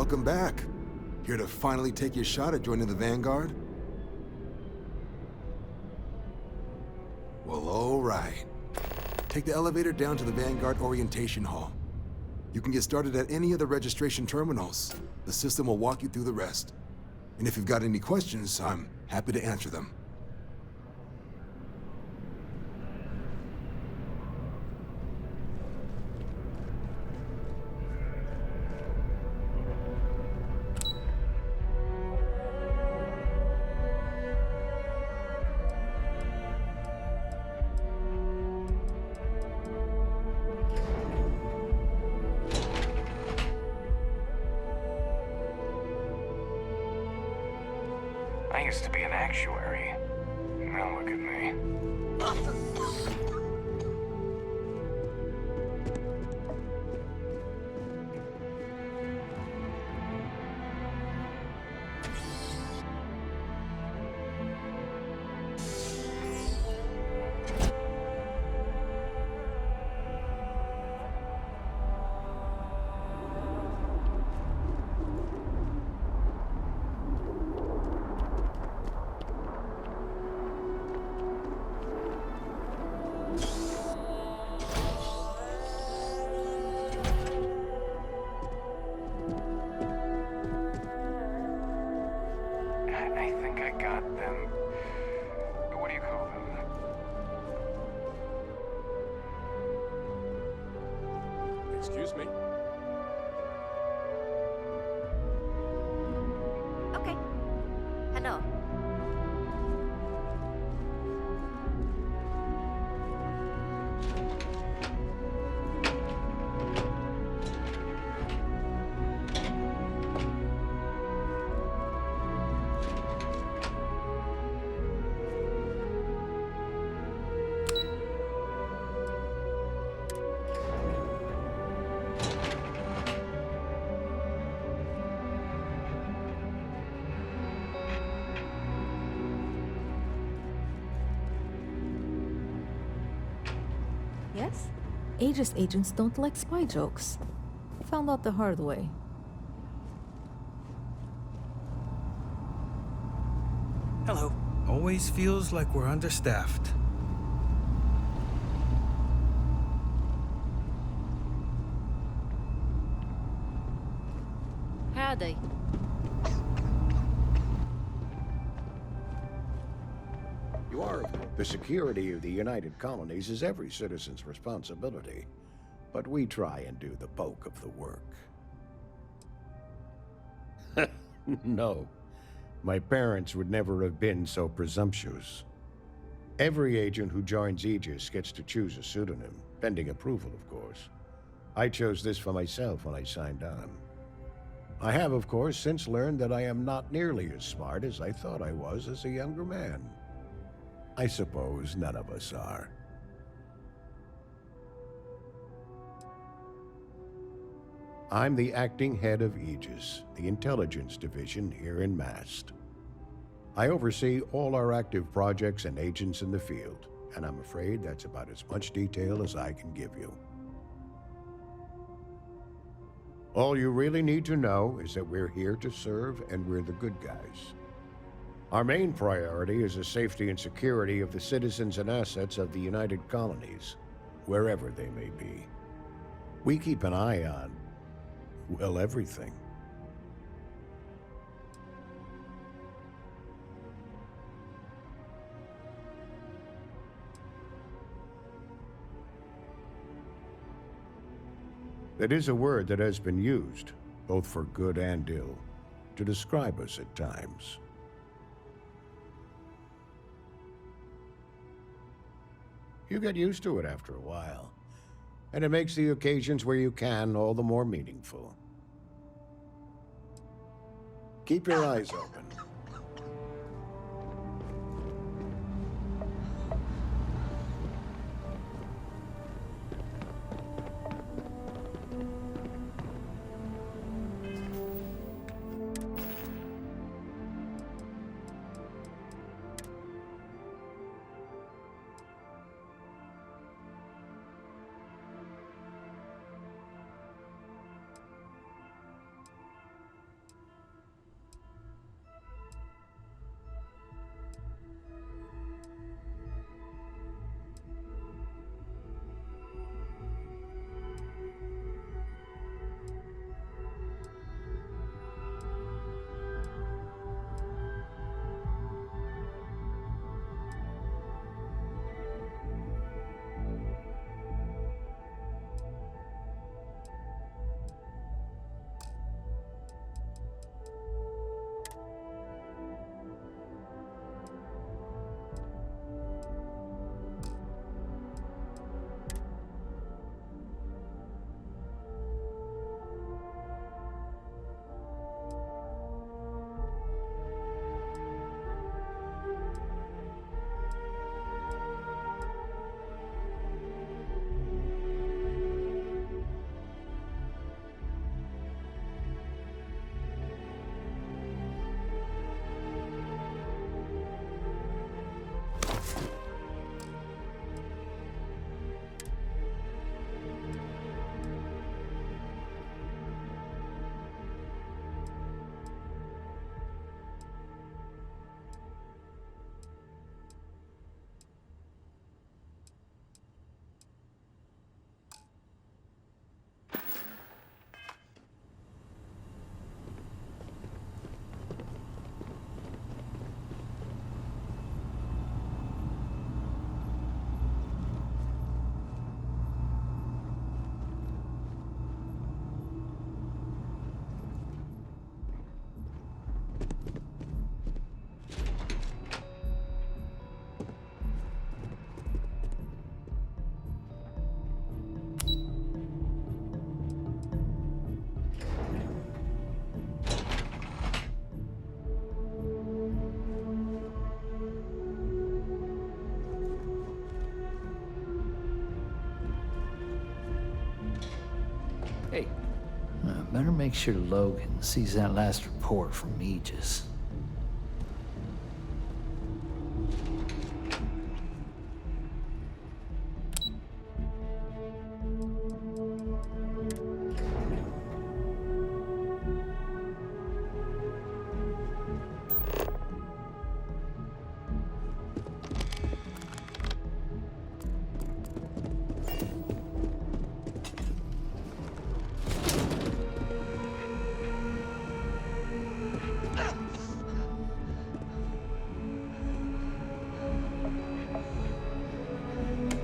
Welcome back. Here to finally take your shot at joining the Vanguard? Well, all right. Take the elevator down to the Vanguard Orientation Hall. You can get started at any of the registration terminals. The system will walk you through the rest. And if you've got any questions, I'm happy to answer them. I used to be an actuary. Now look at me. I think I got them. What do you call them? Excuse me? Okay. Ano? Yes? Aegis agents don't like spy jokes. Found out the hard way. Hello. Always feels like we're understaffed. Howdy. You are. The security of the United Colonies is every citizen's responsibility, but we try and do the bulk of the work. No, my parents would never have been so presumptuous. Every agent who joins Aegis gets to choose a pseudonym, pending approval, of course. I chose this for myself when I signed on. I have, of course, since learned that I am not nearly as smart as I thought I was as a younger man. I suppose none of us are. I'm the acting head of Aegis, the intelligence division here in Mast. I oversee all our active projects and agents in the field, and I'm afraid that's about as much detail as I can give you. All you really need to know is that we're here to serve and we're the good guys. Our main priority is the safety and security of the citizens and assets of the United Colonies, wherever they may be. We keep an eye on, well, everything. That is a word that has been used, both for good and ill, to describe us at times. You get used to it after a while, and it makes the occasions where you can all the more meaningful. Keep your eyes open. Hey, better make sure Logan sees that last report from Aegis.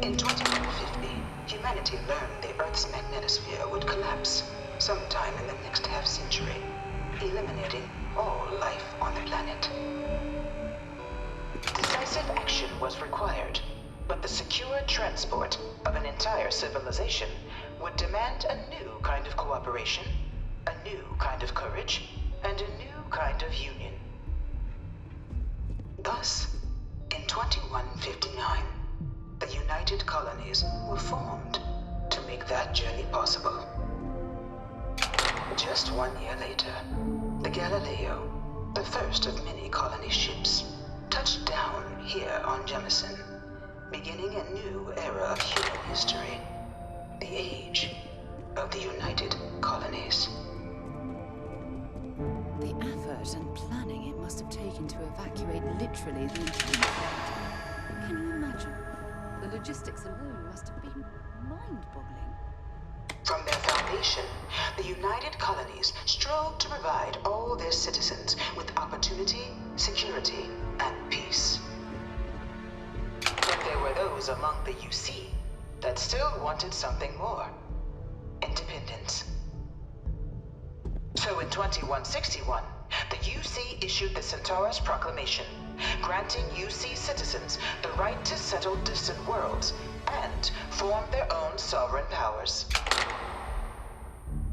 In 2150, humanity learned the Earth's magnetosphere would collapse sometime in the next half-century, eliminating all life on the planet. Decisive action was required, but the secure transport of an entire civilization would demand a new kind of cooperation, a new kind of courage, and a new kind of union. Thus, in 2159, the United Colonies were formed to make that journey possible. Just 1 year later, the Galileo, the first of many colony ships, touched down here on Jemison, beginning a new era of human history, the age of the United Colonies. The effort and planning it must have taken to evacuate literally the entire planet. Can you imagine? The logistics alone must have been mind-boggling. From their foundation, the United Colonies strove to provide all their citizens with opportunity, security, and peace. But there were those among the UC that still wanted something more: independence. So in 2161, the UC issued the Centaurus Proclamation, granting UC citizens the right to settle distant worlds and form their own sovereign powers.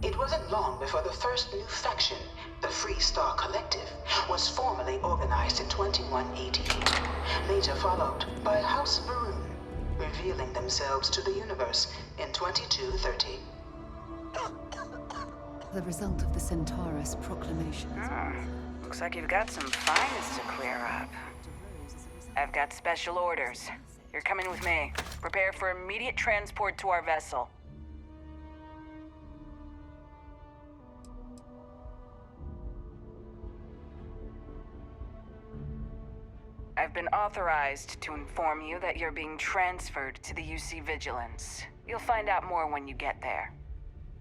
It wasn't long before the first new faction, the Free Star Collective, was formally organized in 2188, later followed by House Varun, revealing themselves to the universe in 2230. The result of the Centaurus Proclamation. Looks like you've got some files to clear up. I've got special orders. You're coming with me. Prepare for immediate transport to our vessel. I've been authorized to inform you that you're being transferred to the UC Vigilance. You'll find out more when you get there.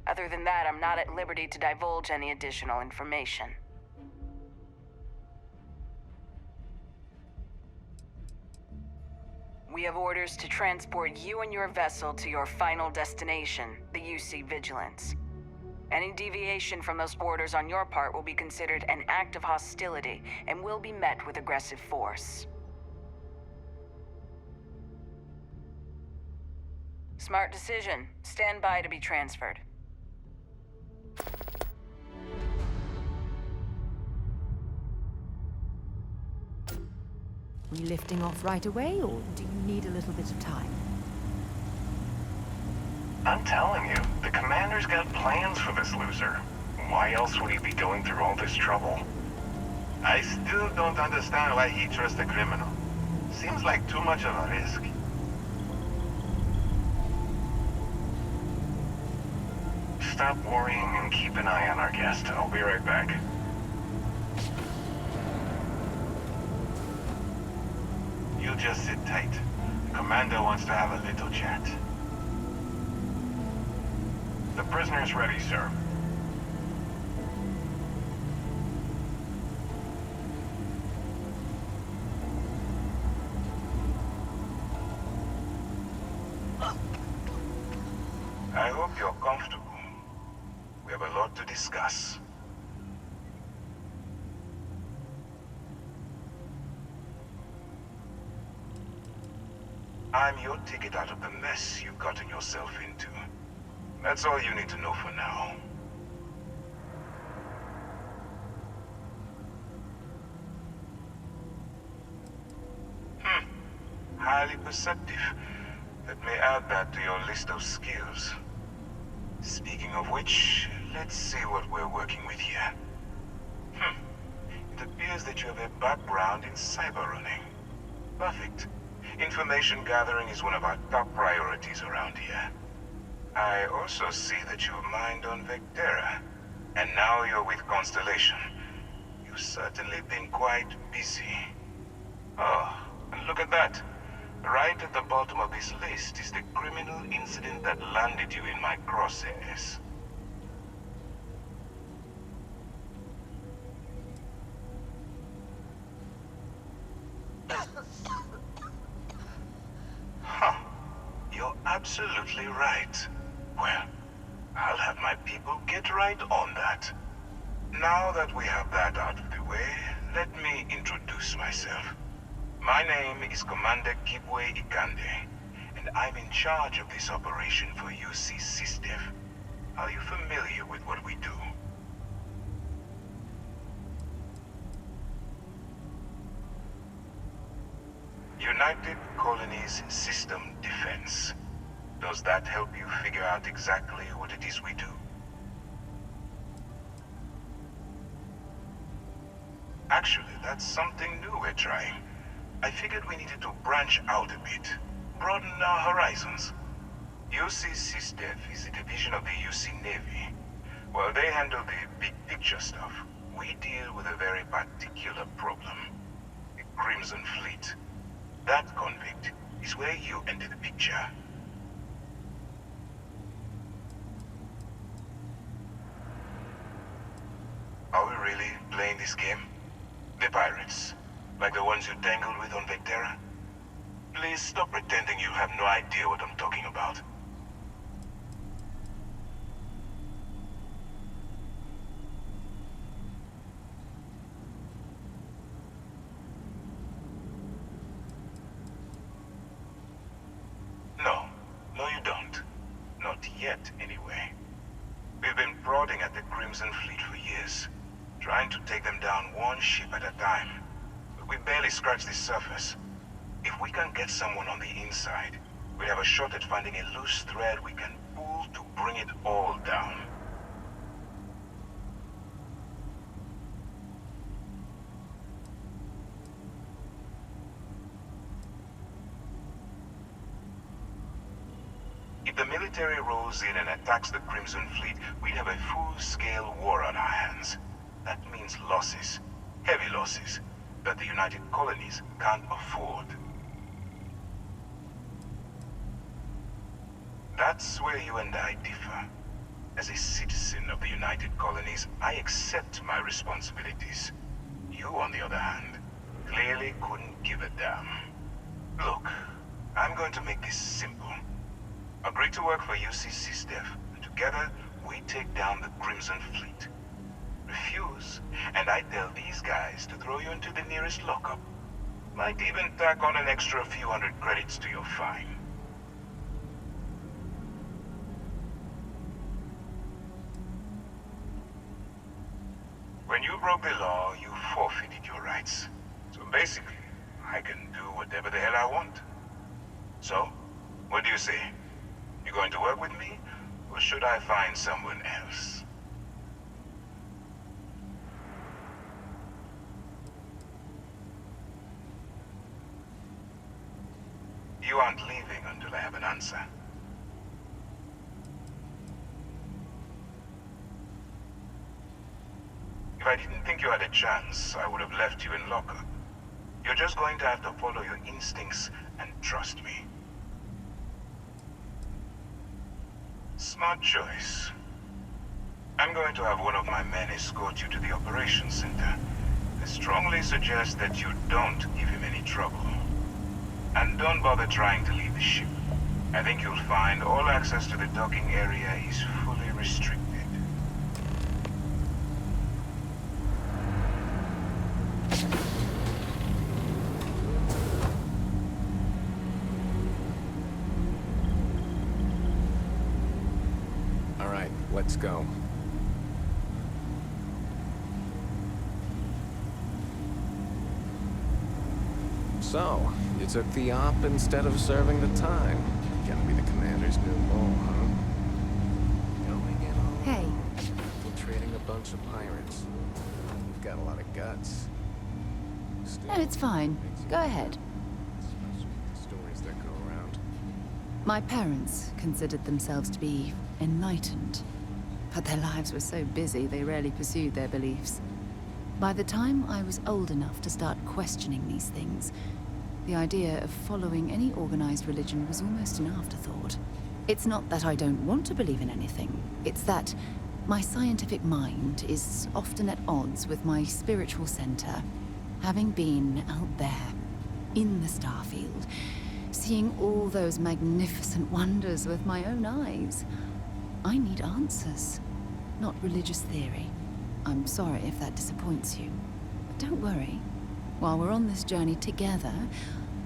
Other than that, I'm not at liberty to divulge any additional information. We have orders to transport you and your vessel to your final destination, the UC Vigilance. Any deviation from those orders on your part will be considered an act of hostility and will be met with aggressive force. Smart decision. Stand by to be transferred. Are you lifting off right away, or do you need a little bit of time? I'm telling you, the commander's got plans for this loser. Why else would he be going through all this trouble? I still don't understand why he trusts a criminal. Seems like too much of a risk. Stop worrying and keep an eye on our guest. I'll be right back. You just sit tight. Commander wants to have a little chat. The prisoner's ready, sir. I hope you're comfortable. We have a lot to discuss. I'm your ticket out of the mess you've gotten yourself into. That's all you need to know for now. Highly perceptive. Let me add that to your list of skills. Speaking of which, let's see what we're working with here. It appears that you have a background in cyber running. Perfect. Information gathering is one of our top priorities around here. I also see that you've mined on Vectera, and now you're with Constellation. You've certainly been quite busy. Oh, and look at that. Right at the bottom of this list is the criminal incident that landed you in my crosshairs. Huh. You're absolutely right. Well, I'll have my people get right on that. Now that we have that out of the way, let me introduce myself. My name is Commander Kibwe Ikande, and I'm in charge of this operation for UC SysDev. Are you familiar with what we do? United Colonies System Defense. Does that help you figure out exactly what it is we do? Actually, that's something new we're trying. I figured we needed to branch out a bit, broaden our horizons. UC SysDev is a division of the UC Navy. While they handle the big picture stuff, we deal with a very particular problem. The Crimson Fleet. That convict is where you enter the picture. Are we really playing this game? The pirates, like the ones you tangled with on Vectera? Please stop pretending you have no idea what I'm talking about. No, you don't. Not yet, anyway. We've been prodding at the Crimson Fleet for years, trying to take them down one ship at a time. But we barely scratched the surface. If we can get someone on the inside, we have a shot at finding a loose thread we can pull to bring it all down. If the military rolls in and attacks the Crimson Fleet, we'd have a full-scale war on our hands. That means losses, heavy losses, that the United Colonies can't afford. That's where you and I differ. As a citizen of the United Colonies, I accept my responsibilities. You, on the other hand, clearly couldn't give a damn. Look, I'm going to make this simple. Agree to work for UC SysDev, and together we take down the Crimson Fleet. Refuse, and I tell these guys to throw you into the nearest lockup. Might even tack on an extra few hundred credits to your fine. When you broke the law, you forfeited your rights. So basically, I can do whatever the hell I want. So, what do you say? You going to work with me, or should I find someone else? You aren't leaving until I have an answer. If I didn't think you had a chance, I would have left you in lockup. You're just going to have to follow your instincts and trust me. Smart choice. I'm going to have one of my men escort you to the operations center. I strongly suggest that you don't give him any trouble. And don't bother trying to leave the ship. I think you'll find all access to the docking area is fully restricted. Let's go. So, you took the op instead of serving the time. Gonna be the commander's new role, huh? Going in all Hey. alone, infiltrating a bunch of pirates. You've got a lot of guts. Still, No, it's fine. Go ahead. especially with the stories that go around. My parents considered themselves to be enlightened, but their lives were so busy they rarely pursued their beliefs. By the time I was old enough to start questioning these things, the idea of following any organized religion was almost an afterthought. It's not that I don't want to believe in anything, it's that my scientific mind is often at odds with my spiritual center. Having been out there, in the Starfield, seeing all those magnificent wonders with my own eyes, I need answers, not religious theory. I'm sorry if that disappoints you, but don't worry. While we're on this journey together,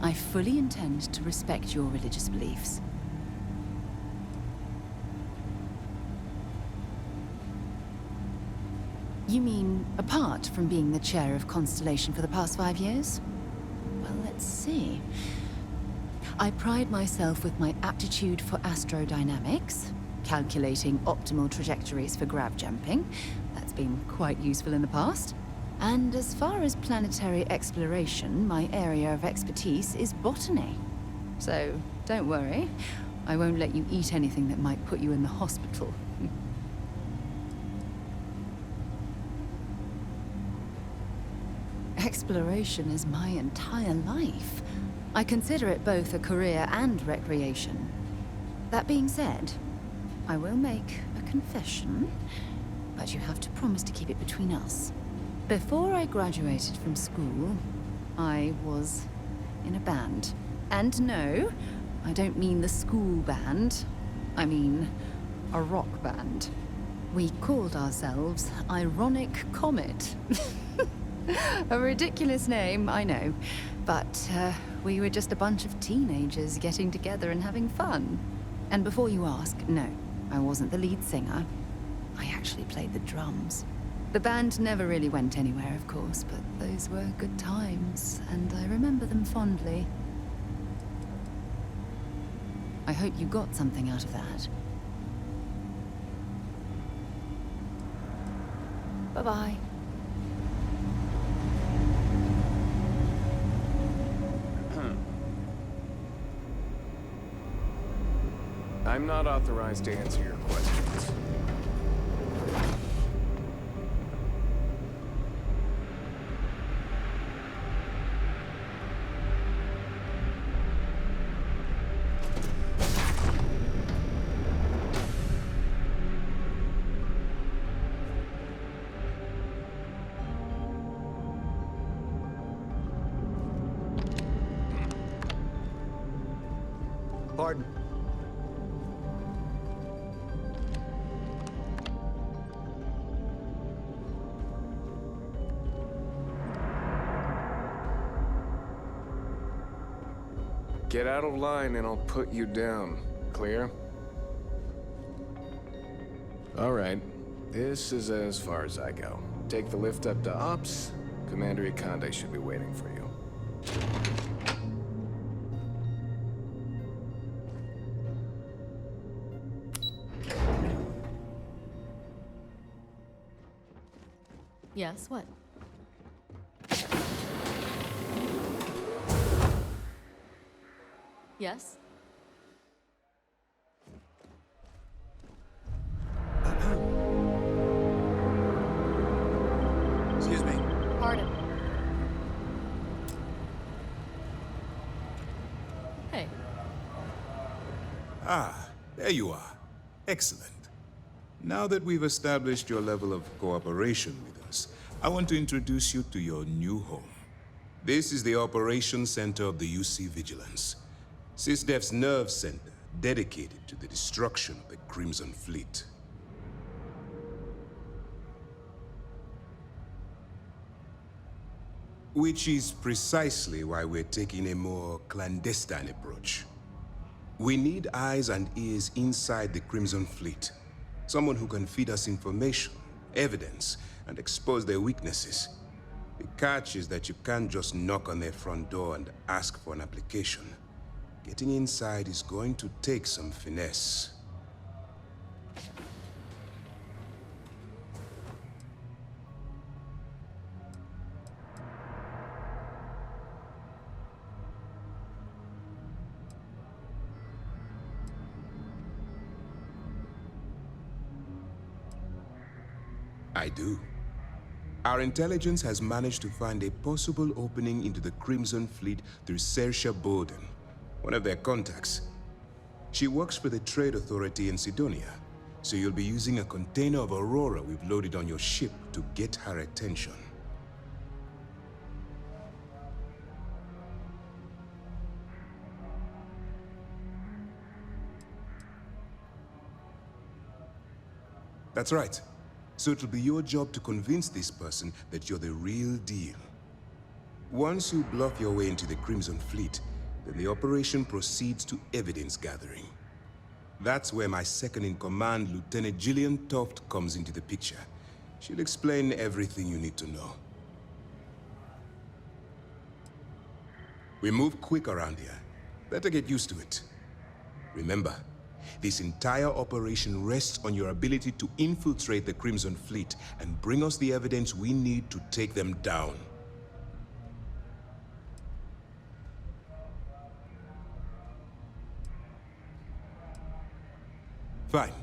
I fully intend to respect your religious beliefs. You mean, apart from being the chair of Constellation for the past 5 years? Well, let's see. I pride myself with my aptitude for astrodynamics, calculating optimal trajectories for grav jumping. That's been quite useful in the past. And as far as planetary exploration, my area of expertise is botany. So, don't worry. I won't let you eat anything that might put you in the hospital. Exploration is my entire life. I consider it both a career and recreation. That being said, I will make a confession, but you have to promise to keep it between us. Before I graduated from school, I was in a band. And no, I don't mean the school band. I mean a rock band. We called ourselves Ironic Comet. A ridiculous name, I know. But we were just a bunch of teenagers getting together and having fun. And before you ask, no, I wasn't the lead singer. I actually played the drums. The band never really went anywhere, of course, but those were good times, and I remember them fondly. I hope you got something out of that. Bye-bye. I'm not authorized to answer your questions. Pardon? Get out of line and I'll put you down. Clear? All right. This is as far as I go. Take the lift up to Ops. Commander Ikande should be waiting for you. Yes, what? Yes? Excuse me. Pardon. Hey. Ah, there you are. Excellent. Now that we've established your level of cooperation with us, I want to introduce you to your new home. This is the Operations Center of the UC Vigilance. SysDef's nerve center, dedicated to the destruction of the Crimson Fleet. Which is precisely why we're taking a more clandestine approach. We need eyes and ears inside the Crimson Fleet, Someone who can feed us information, evidence, and expose their weaknesses. The catch is that you can't just knock on their front door and ask for an application. Getting inside is going to take some finesse. I do. Our intelligence has managed to find a possible opening into the Crimson Fleet through Saoirse Bowden, one of their contacts. She works for the Trade Authority in Sidonia, so you'll be using a container of Aurora we've loaded on your ship to get her attention. That's right. So it'll be your job to convince this person that you're the real deal. Once you bluff your way into the Crimson Fleet, then the operation proceeds to evidence gathering. That's where my second-in-command, Lieutenant Gillian Toft, comes into the picture. She'll explain everything you need to know. We move quick around here. Better get used to it. Remember, this entire operation rests on your ability to infiltrate the Crimson Fleet and bring us the evidence we need to take them down. Fine.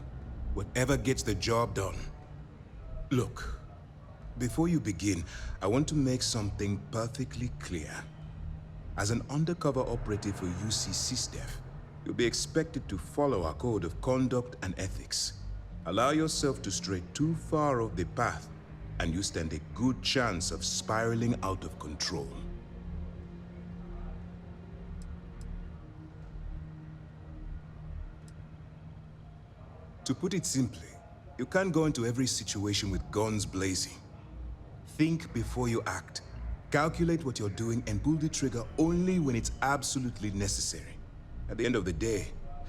Whatever gets the job done. Look, before you begin, I want to make something perfectly clear. As an undercover operative for UC SysDef, you'll be expected to follow our code of conduct and ethics. Allow yourself to stray too far off the path, and you stand a good chance of spiraling out of control. To put it simply, you can't go into every situation with guns blazing. Think before you act. Calculate what you're doing and pull the trigger only when it's absolutely necessary. At the end of the day,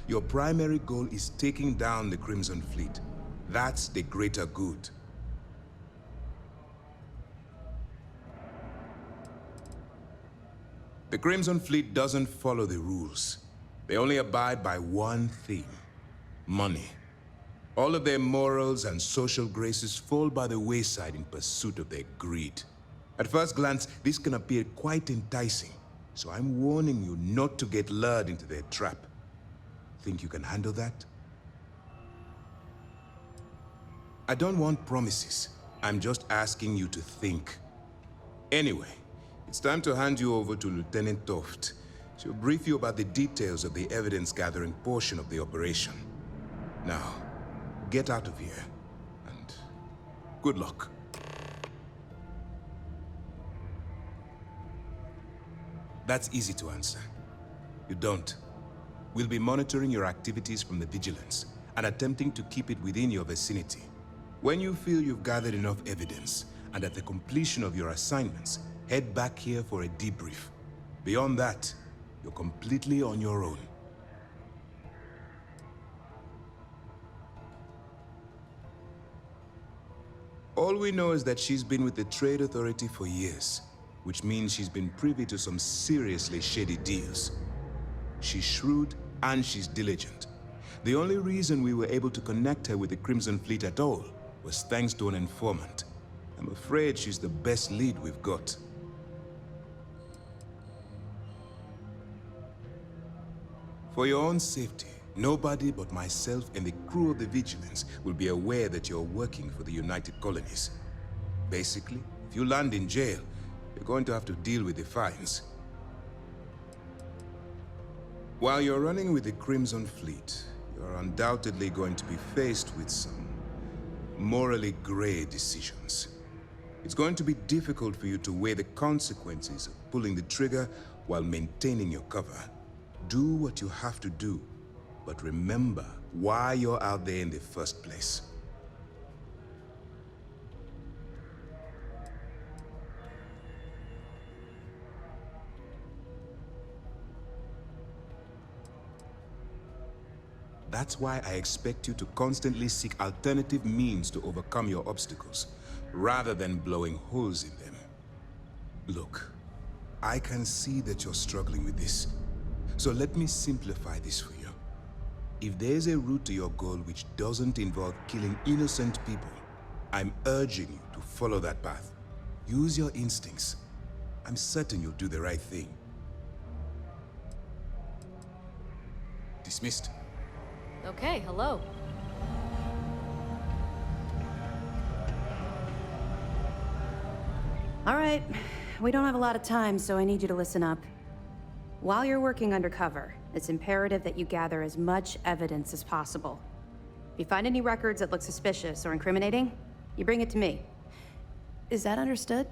your primary goal is taking down the Crimson Fleet. That's the greater good. The Crimson Fleet doesn't follow the rules. They only abide by one thing: money. All of their morals and social graces fall by the wayside in pursuit of their greed. At first glance, this can appear quite enticing, so I'm warning you not to get lured into their trap. Think you can handle that? I don't want promises. I'm just asking you to think. Anyway, it's time to hand you over to Lieutenant Toft. She'll brief you about the details of the evidence-gathering portion of the operation. Now, get out of here, and good luck. That's easy to answer. You don't. We'll be monitoring your activities from the Vigilance and attempting to keep it within your vicinity. When you feel you've gathered enough evidence, and at the completion of your assignments, head back here for a debrief. Beyond that, you're completely on your own. All we know is that she's been with the Trade Authority for years, which means she's been privy to some seriously shady deals. She's shrewd and she's diligent. The only reason we were able to connect her with the Crimson Fleet at all was thanks to an informant. I'm afraid she's the best lead we've got. For your own safety, nobody but myself and the crew of the Vigilance will be aware that you're working for the United Colonies. Basically, if you land in jail, you're going to have to deal with the fines. While you're running with the Crimson Fleet, you're undoubtedly going to be faced with some morally gray decisions. It's going to be difficult for you to weigh the consequences of pulling the trigger while maintaining your cover. Do what you have to do, but remember why you're out there in the first place. That's why I expect you to constantly seek alternative means to overcome your obstacles, rather than blowing holes in them. Look, I can see that you're struggling with this. So let me simplify this for you. If there's a route to your goal which doesn't involve killing innocent people, I'm urging you to follow that path. Use your instincts. I'm certain you'll do the right thing. Dismissed. Okay, hello. All right, we don't have a lot of time, so I need you to listen up. While you're working undercover, it's imperative that you gather as much evidence as possible. If you find any records that look suspicious or incriminating, you bring it to me. Is that understood?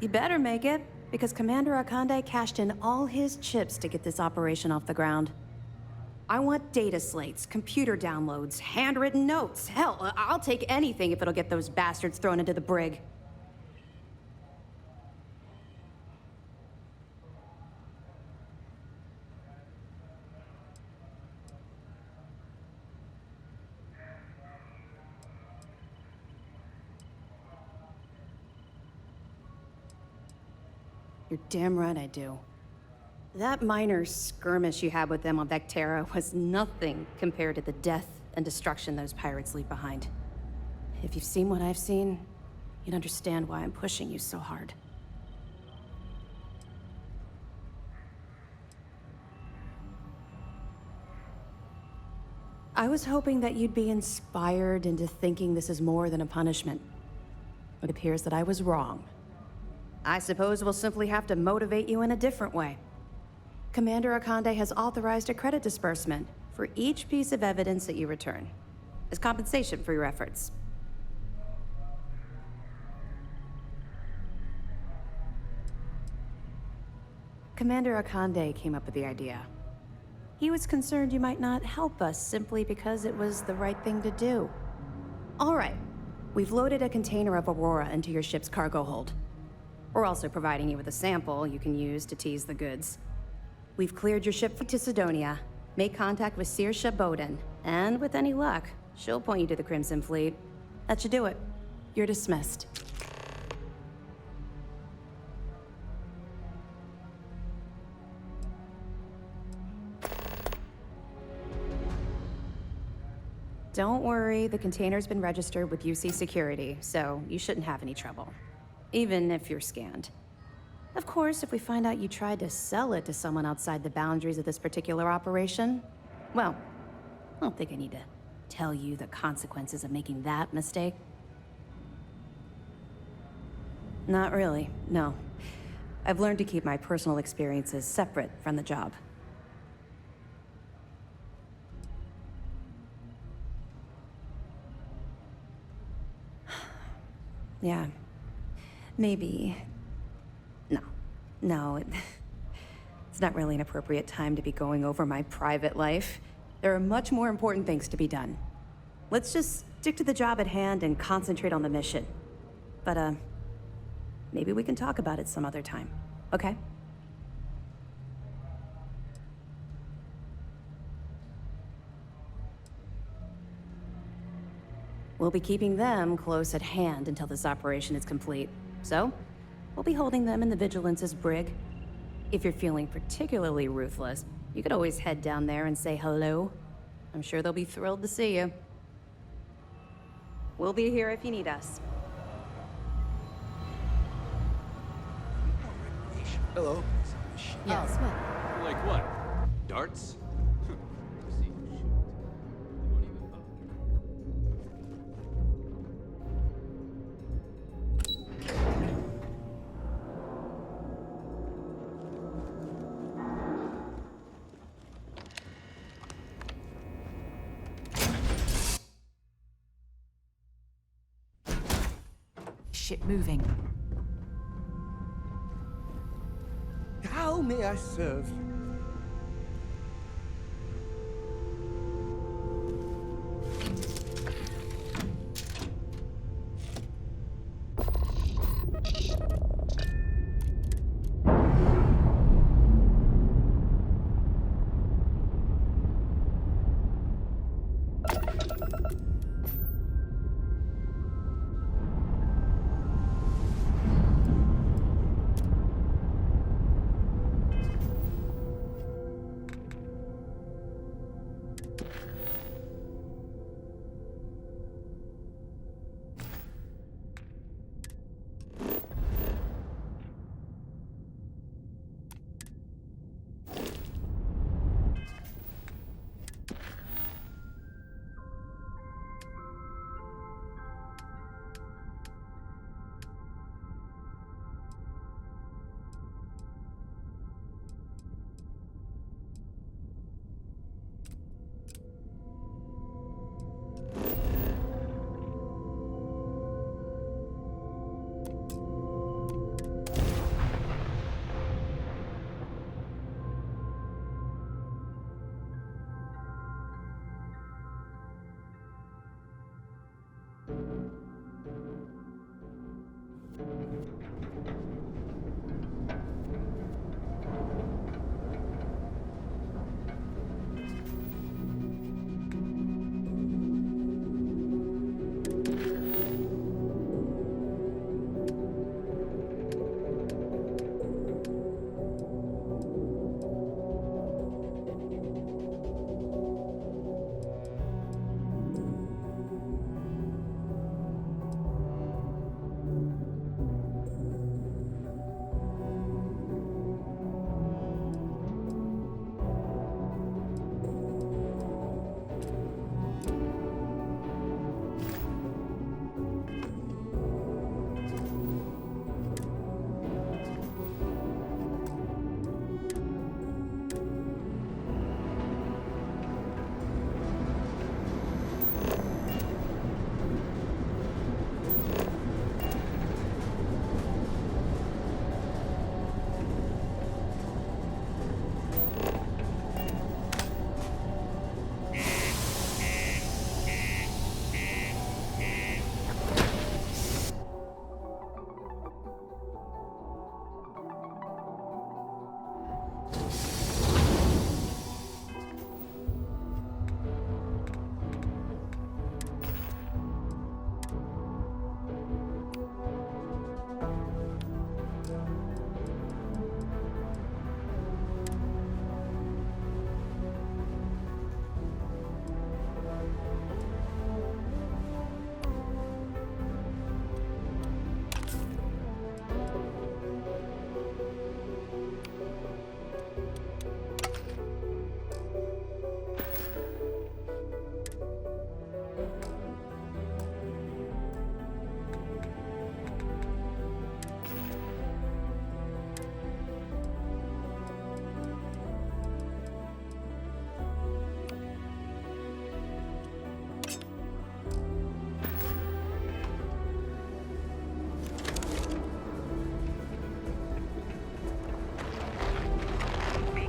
You better make it, because Commander Akande cashed in all his chips to get this operation off the ground. I want data slates, computer downloads, handwritten notes. Hell, I'll take anything if it'll get those bastards thrown into the brig. You're damn right I do. That minor skirmish you had with them on Vectera was nothing compared to the death and destruction those pirates leave behind. If you've seen what I've seen, you'd understand why I'm pushing you so hard. I was hoping that you'd be inspired into thinking this is more than a punishment. It appears that I was wrong. I suppose we'll simply have to motivate you in a different way. Commander Akande has authorized a credit disbursement for each piece of evidence that you return, as compensation for your efforts. Commander Akande came up with the idea. He was concerned you might not help us simply because it was the right thing to do. All right, we've loaded a container of Aurora into your ship's cargo hold. We're also providing you with a sample you can use to tease the goods. We've cleared your ship to Sidonia, make contact with Saoirse Bowden, and with any luck, she'll point you to the Crimson Fleet. That should do it. You're dismissed. Don't worry, the container's been registered with UC Security, so you shouldn't have any trouble. Even if you're scanned. Of course, if we find out you tried to sell it to someone outside the boundaries of this particular operation, well, I don't think I need to tell you the consequences of making that mistake. Not really, no. I've learned to keep my personal experiences separate from the job. Yeah. Maybe. No, it's not really an appropriate time to be going over my private life. There are much more important things to be done. Let's just stick to the job at hand and concentrate on the mission. But, maybe we can talk about it some other time, okay? We'll be keeping them close at hand until this operation is complete. So, we'll be holding them in the Vigilance's brig. If you're feeling particularly ruthless, you could always head down there and say hello. I'm sure they'll be thrilled to see you. We'll be here if you need us. Hello. Yes, what? Like what? Darts? Ship moving. How may I serve?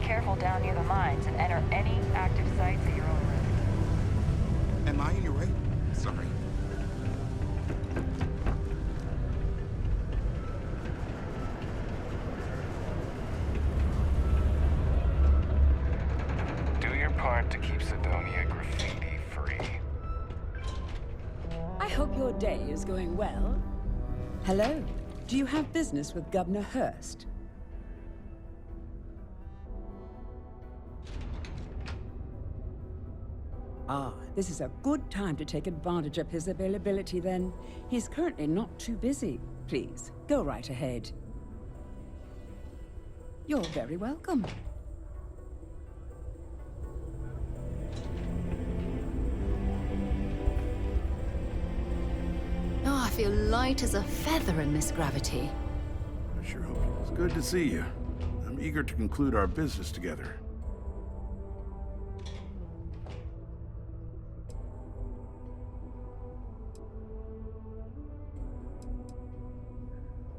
Careful down near the mines and enter any active sites at your own risk. Am I in your way? Sorry. Do your part to keep Sidonia graffiti-free. I hope your day is going well. Hello. Do you have business with Governor Hurst? Ah, this is a good time to take advantage of his availability then. He's currently not too busy. Please, go right ahead. You're very welcome. Oh, I feel light as a feather in this gravity. I sure hope it's good to see you. I'm eager to conclude our business together.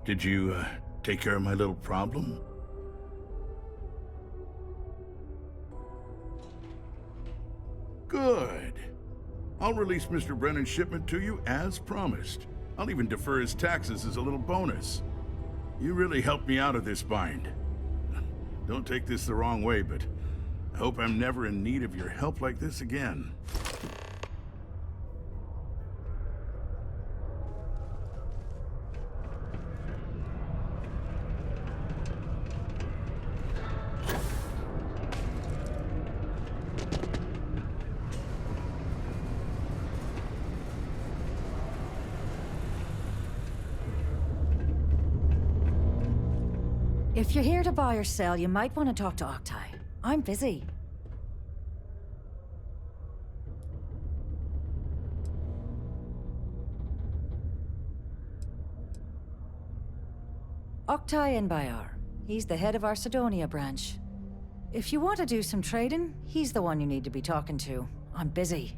Did you, take care of my little problem? Good. I'll release Mr. Brennan's shipment to you as promised. I'll even defer his taxes as a little bonus. You really helped me out of this bind. Don't take this the wrong way, but I hope I'm never in need of your help like this again. If you're here to buy or sell, you might want to talk to Octai. I'm busy. Octai Enbayar. He's the head of our Sidonia branch. If you want to do some trading, he's the one you need to be talking to. I'm busy.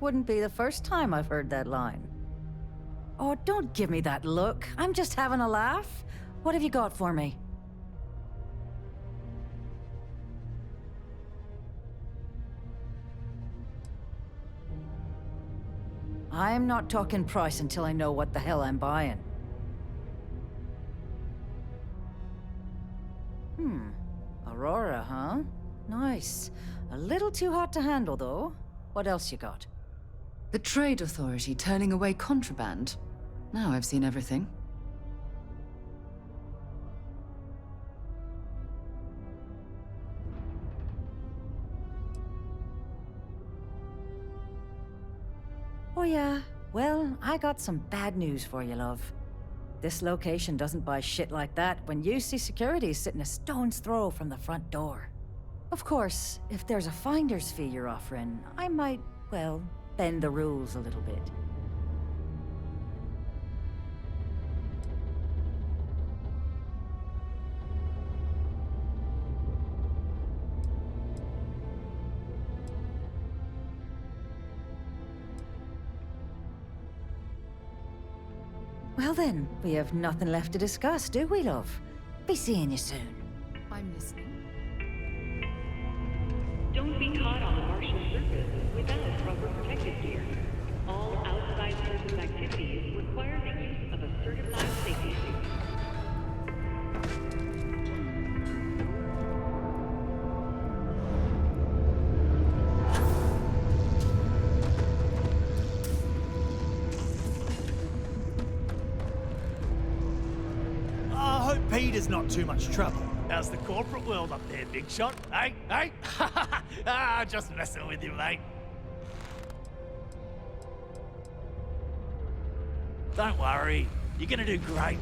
Wouldn't be the first time I've heard that line. Oh, don't give me that look. I'm just having a laugh. What have you got for me? I'm not talking price until I know what the hell I'm buying. Aurora, huh? Nice. A little too hot to handle, though. What else you got? The Trade Authority turning away contraband. Now I've seen everything. Oh yeah? Well, I got some bad news for you, love. This location doesn't buy shit like that when UC Security's sitting a stone's throw from the front door. Of course, if there's a finder's fee you're offering, I might, well, bend the rules a little bit. Well then, we have nothing left to discuss, do we, love? Be seeing you soon. I'm listening. Don't be caught on the Martian surface without proper protective gear. All outside surface activities require the use of a certified safety suit. I hope Peter's not too much trouble. How's the corporate world up there, big shot? Hey, hey? Just messing with you, mate. Don't worry, you're gonna do great.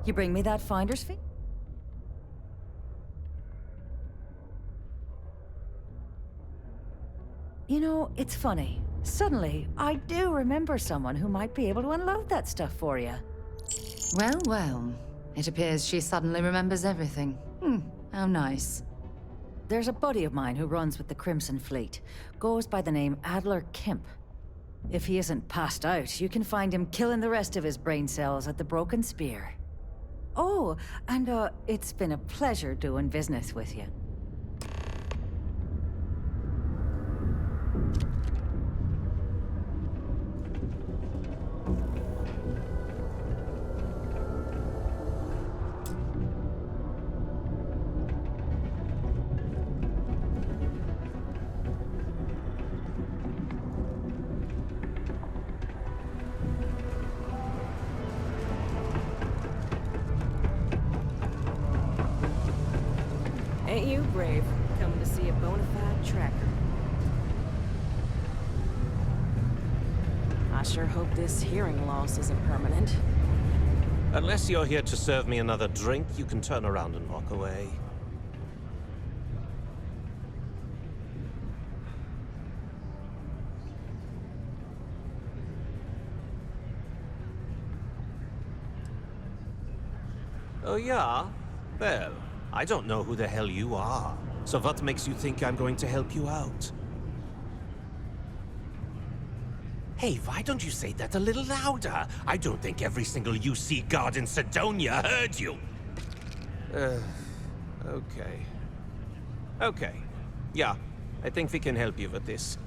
You bring me that finder's fee? You know, it's funny. Suddenly, I do remember someone who might be able to unload that stuff for you. Well, well. It appears she suddenly remembers everything. How nice. There's a buddy of mine who runs with the Crimson Fleet. Goes by the name Adler Kemp. If he isn't passed out, you can find him killing the rest of his brain cells at the Broken Spear. Oh, and it's been a pleasure doing business with you. Ain't you brave, coming to see a bona fide tracker? I sure hope this hearing loss isn't permanent. Unless you're here to serve me another drink, you can turn around and walk away. Oh, yeah? Well, I don't know who the hell you are. So what makes you think I'm going to help you out? Hey, why don't you say that a little louder? I don't think every single UC guard in Sidonia heard you. Okay. Okay. Yeah, I think we can help you with this.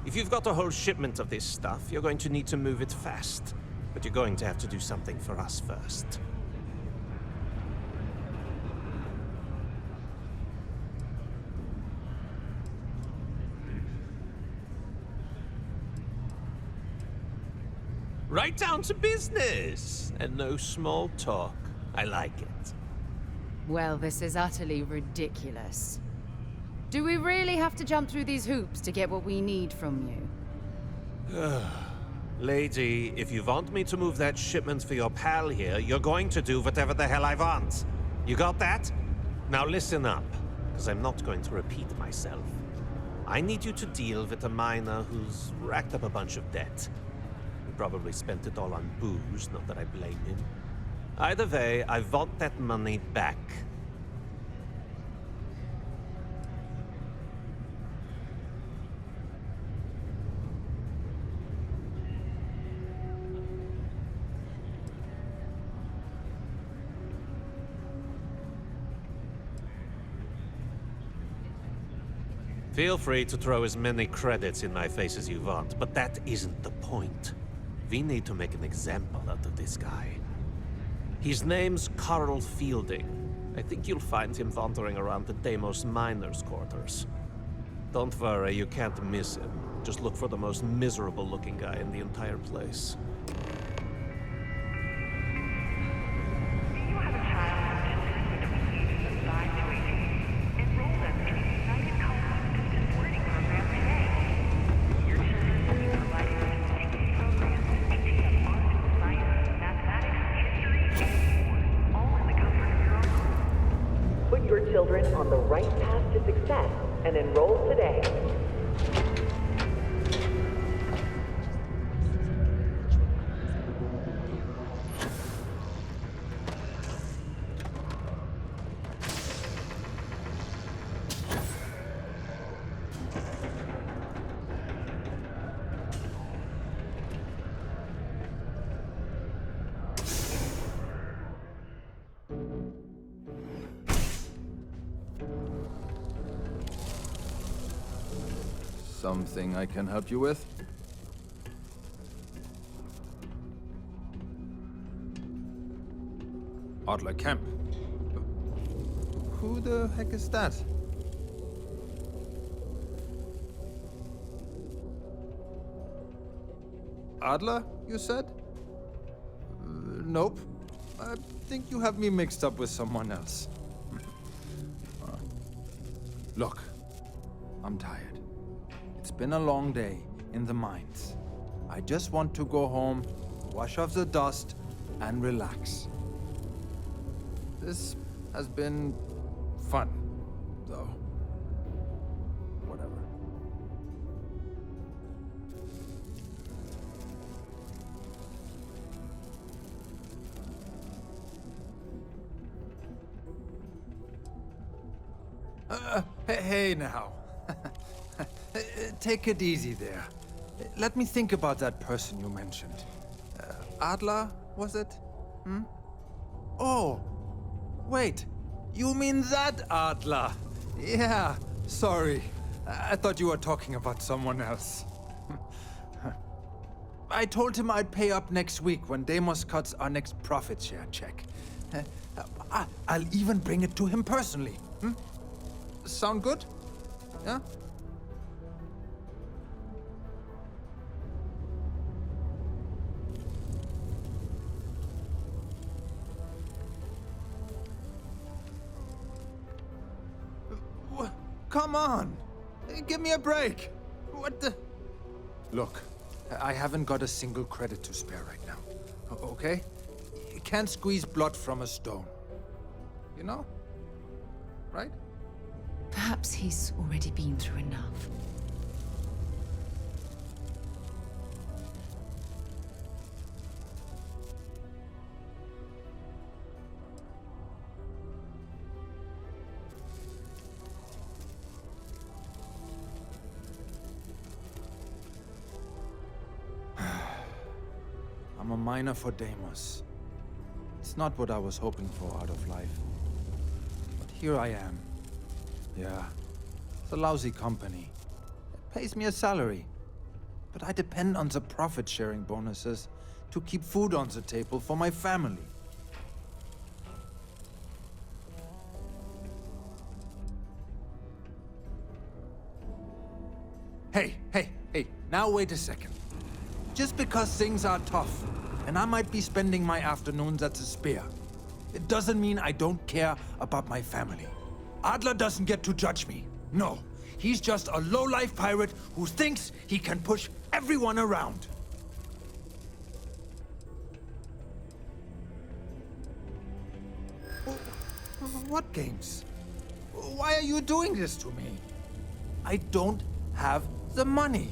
If you've got a whole shipment of this stuff, you're going to need to move it fast. But you're going to have to do something for us first. Right down to business! And no small talk. I like it. Well, this is utterly ridiculous. Do we really have to jump through these hoops to get what we need from you? Lady, if you want me to move that shipment for your pal here, you're going to do whatever the hell I want. You got that? Now listen up, because I'm not going to repeat myself. I need you to deal with a miner who's racked up a bunch of debt. He probably spent it all on booze, not that I blame him. Either way, I want that money back. Feel free to throw as many credits in my face as you want, but that isn't the point. We need to make an example out of this guy. His name's Carl Fielding. I think you'll find him wandering around the Deimos miners' quarters. Don't worry, you can't miss him. Just look for the most miserable-looking guy in the entire place. Put your children on the right path to success and enroll today. Something I can help you with? Adler Camp. Who the heck is that? Adler, you said? Nope. I think you have me mixed up with someone else. Look, I'm tired. It's been a long day in the mines. I just want to go home, wash off the dust, and relax. This has been fun, though. Whatever. Hey now. Take it easy there. Let me think about that person you mentioned. Adler, was it? Hmm? Oh, wait. You mean that Adler? Yeah, sorry. I thought you were talking about someone else. I told him I'd pay up next week when Deimos cuts our next profit share check. I'll even bring it to him personally. Hmm? Sound good? Yeah? Come on! Give me a break! What the... Look, I haven't got a single credit to spare right now. Okay? You can't squeeze blood from a stone. You know? Right? Perhaps he's already been through enough. I'm a miner for Deimos. It's not what I was hoping for out of life. But here I am. Yeah, it's a lousy company. It pays me a salary. But I depend on the profit-sharing bonuses to keep food on the table for my family. Hey, now wait a second. Just because things are tough, and I might be spending my afternoons at the Spear, it doesn't mean I don't care about my family. Adler doesn't get to judge me. No, he's just a low-life pirate who thinks he can push everyone around. What games? Why are you doing this to me? I don't have the money.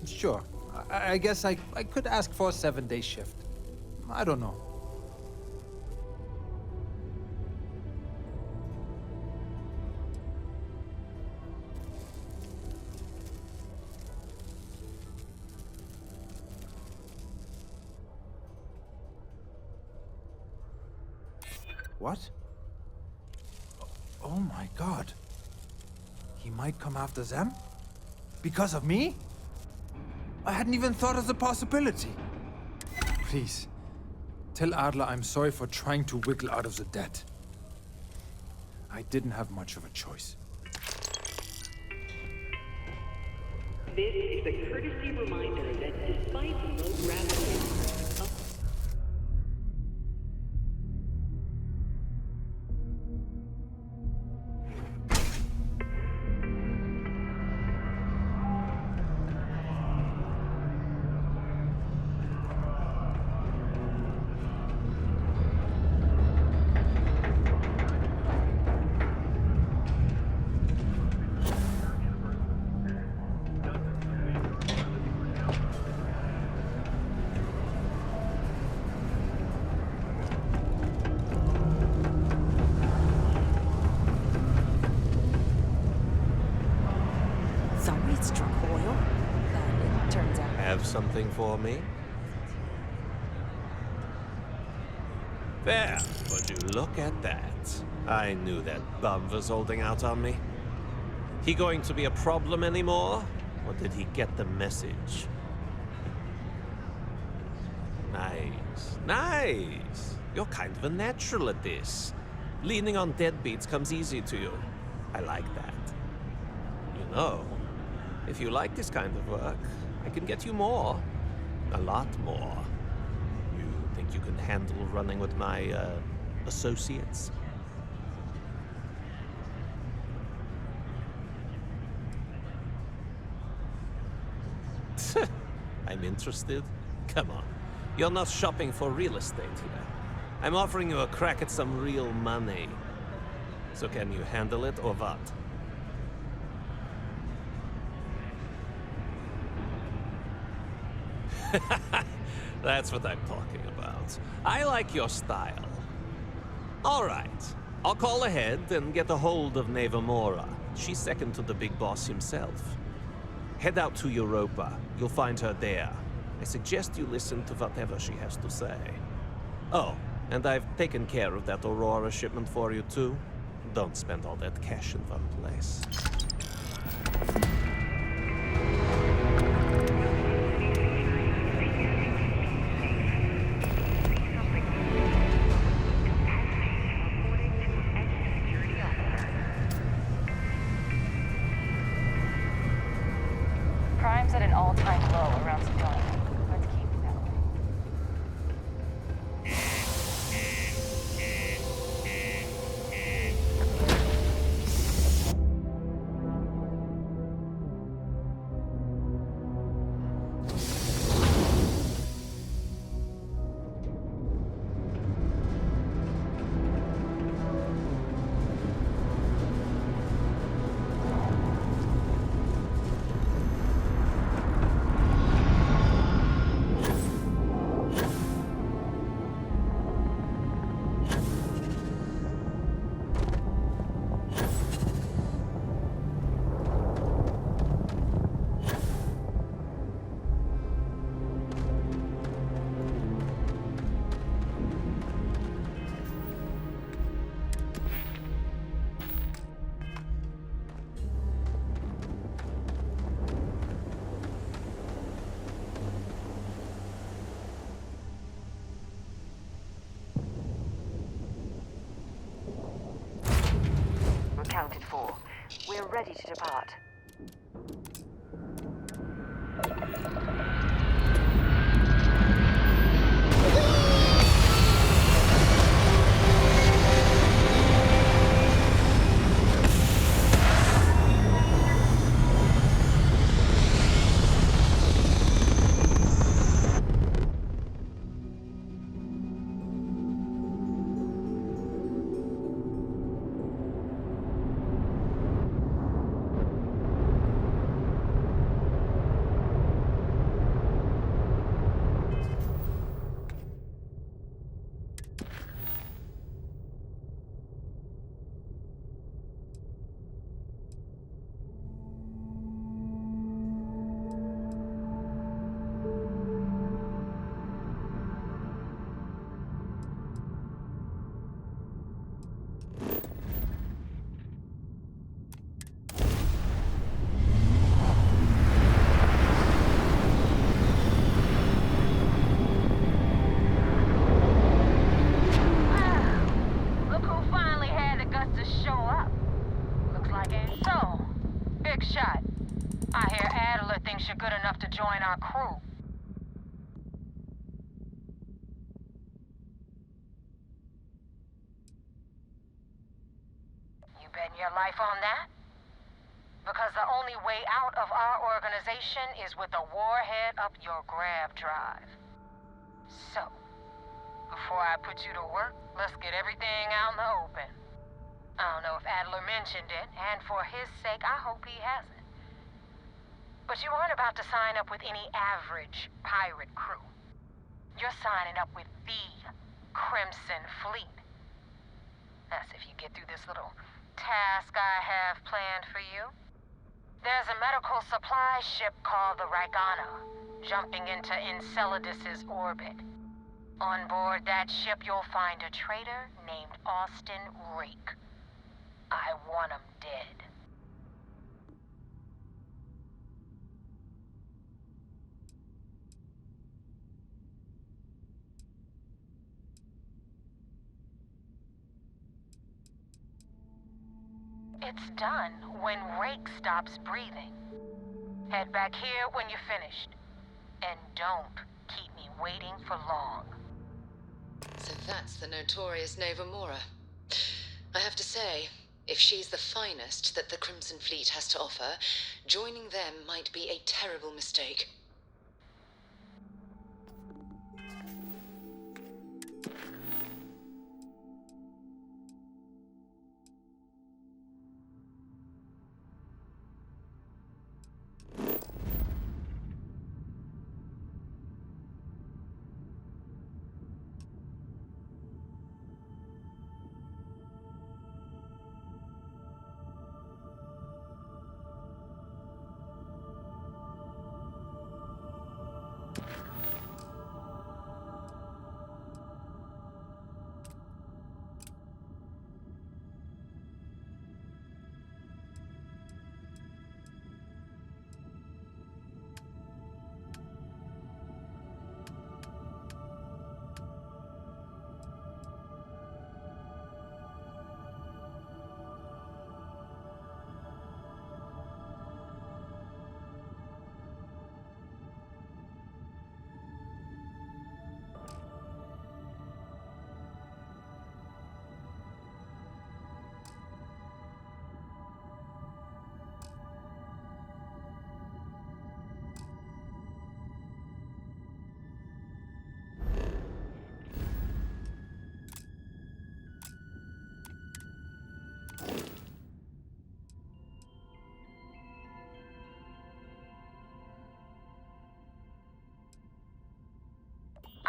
Sure. I guess I could ask for a 7-day shift. I don't know. What? Oh my god. He might come after them? Because of me? I hadn't even thought of the possibility. Please, tell Adler I'm sorry for trying to wiggle out of the debt. I didn't have much of a choice. This is a courtesy reminder that despite low gravity, something for me? There, would you look at that? I knew that bum was holding out on me. He going to be a problem anymore? Or did he get the message? Nice, nice. You're kind of a natural at this. Leaning on deadbeats comes easy to you. I like that. You know, if you like this kind of work, I can get you more. A lot more. You think you can handle running with my, associates? I'm interested? Come on. You're not shopping for real estate here. I'm offering you a crack at some real money. So can you handle it or what? That's what I'm talking about. I like your style. All right. I'll call ahead and get a hold of Nevamora. She's second to the big boss himself. Head out to Europa. You'll find her there. I suggest you listen to whatever she has to say. Oh, and I've taken care of that Aurora shipment for you too. Don't spend all that cash in one place. Crime's at an all-time low around Sedona. Let's keep it that way. We're ready to depart. You're good enough to join our crew. You betting your life on that? Because the only way out of our organization is with a warhead up your grab drive. So, before I put you to work, let's get everything out in the open. I don't know if Adler mentioned it, and for his sake, I hope he hasn't. But you aren't about to sign up with any average pirate crew. You're signing up with the Crimson Fleet. That's if you get through this little task I have planned for you. There's a medical supply ship called the Ragana, jumping into Enceladus's orbit. On board that ship, you'll find a traitor named Austin Rake. I want him dead. It's done when Rake stops breathing. Head back here when you're finished. And don't keep me waiting for long. So that's the notorious Nova Mora. I have to say, if she's the finest that the Crimson Fleet has to offer, joining them might be a terrible mistake.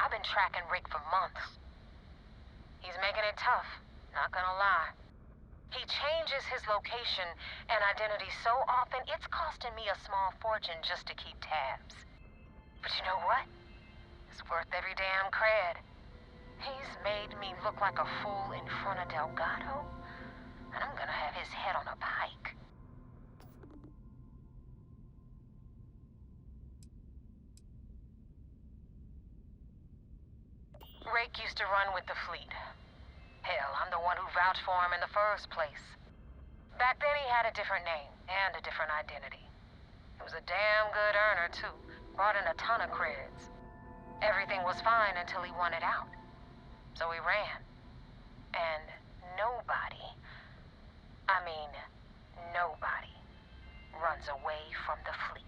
I've been tracking Rick for months. He's making it tough, not gonna lie. He changes his location and identity so often, it's costing me a small fortune just to keep tabs. But you know what? It's worth every damn cred. He's made me look like a fool in front of Delgado, and I'm gonna have his head on a pike. Rake used to run with the fleet. Hell, I'm the one who vouched for him in the first place. Back then he had a different name and a different identity. He was a damn good earner, too. Brought in a ton of creds. Everything was fine until he wanted out. So he ran. And nobody, I mean, nobody, runs away from the fleet.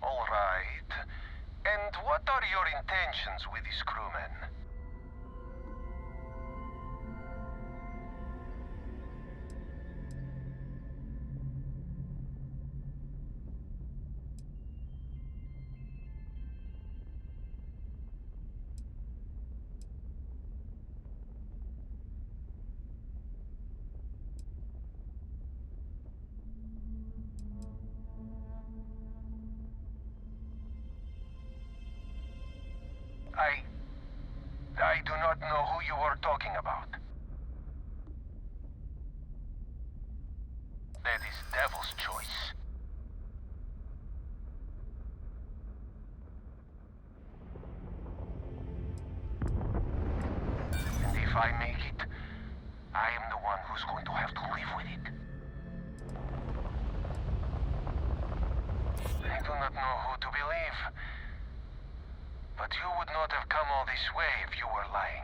All right. And what are your intentions with these crewmen? I do not know who you are talking about. That is Devil's choice. And if I make it, I am the one who's going to have to live with it. I do not know who to believe. But you would not have come all this way if you were lying.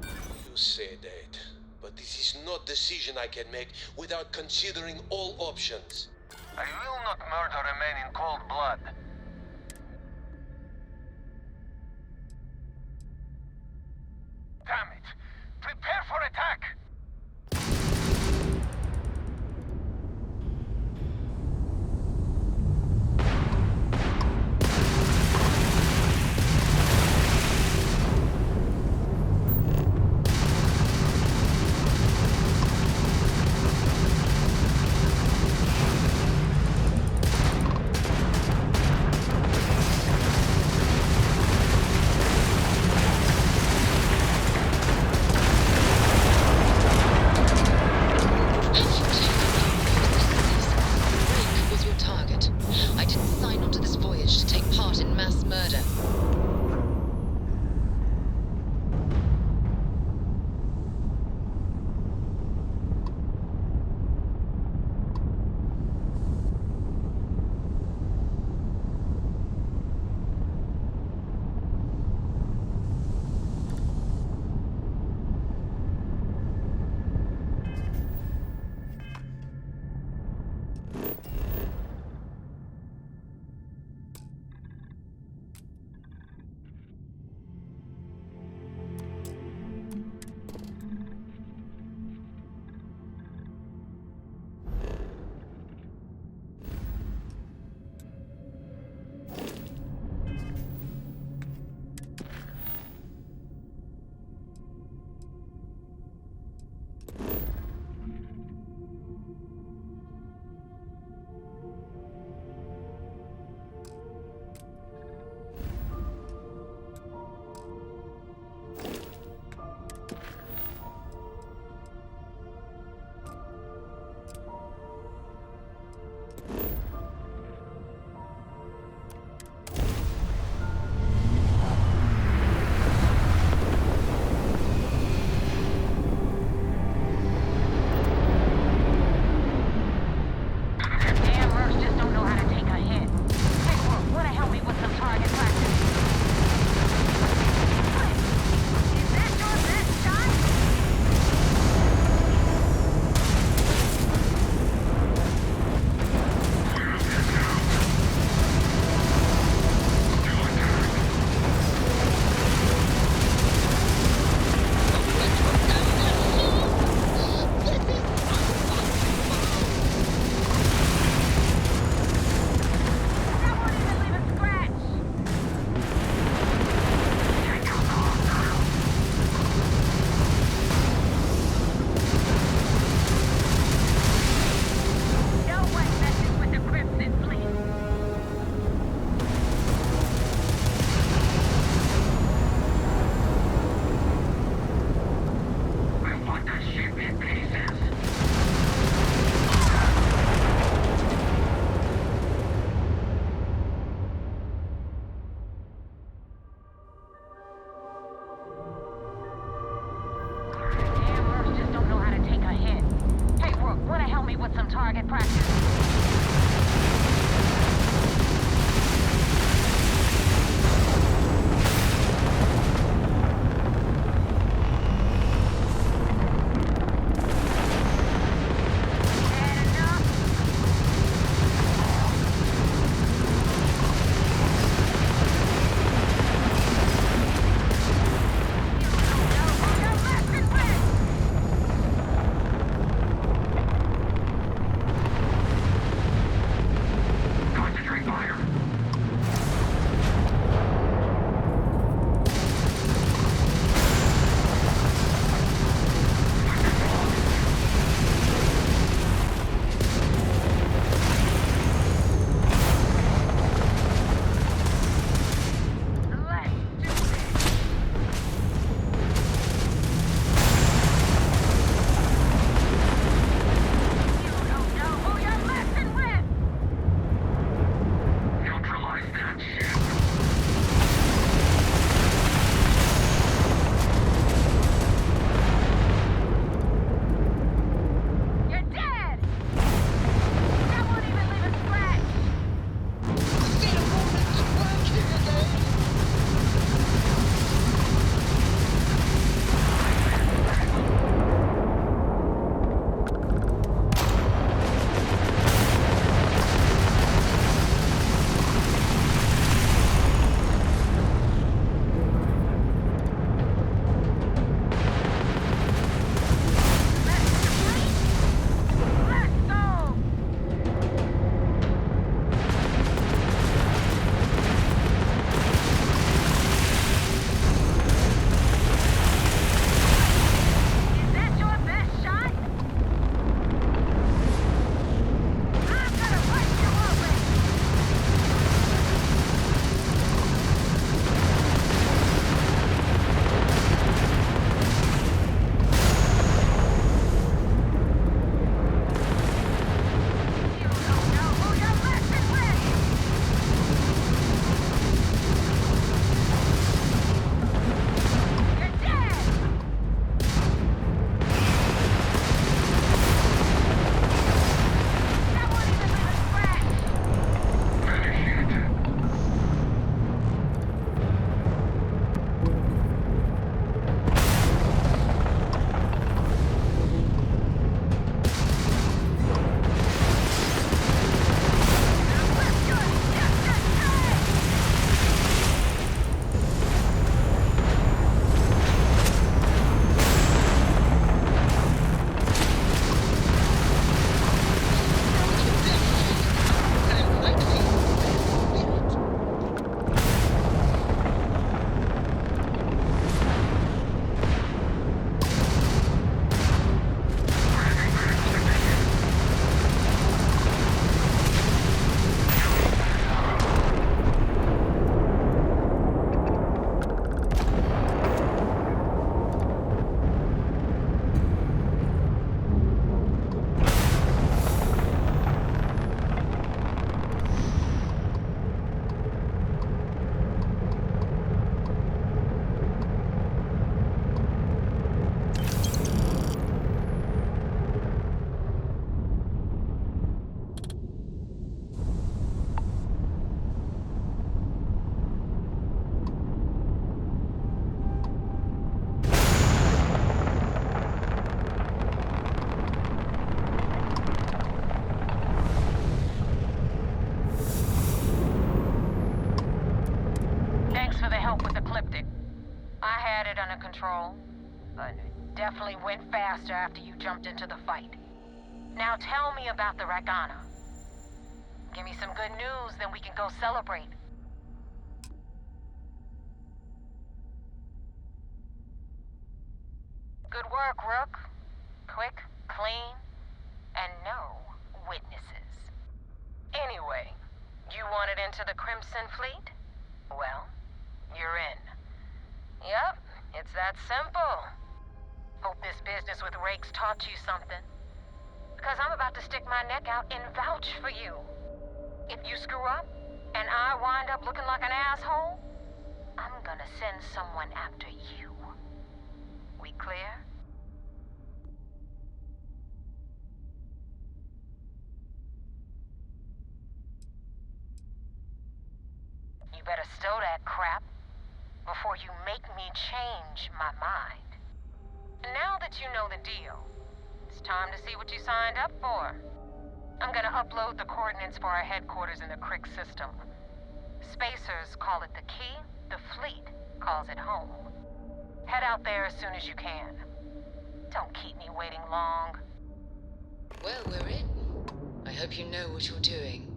You say that, but this is not a decision I can make without considering all options. I will not murder a man in cold blood. Damn it! Prepare for attack! with some target practice. control, but it definitely went faster after you jumped into the fight. Now tell me about the Ragana. Give me some good news, then we can go celebrate. Good work, Rook. Quick, clean, and no witnesses. Anyway, you wanted into the Crimson Fleet? Well, you're in. Yep, it's that simple. Hope this business with Rakes taught you something. Because I'm about to stick my neck out and vouch for you. If you screw up, and I wind up looking like an asshole, I'm gonna send someone after you. We clear? better stow that crap before you make me change my mind. And now that you know the deal, it's time to see what you signed up for. I'm gonna upload the coordinates for our headquarters in the Crick system. Spacers call it the key, the fleet calls it home. Head out there as soon as you can. Don't keep me waiting long. Well, we're in. I hope you know what you're doing.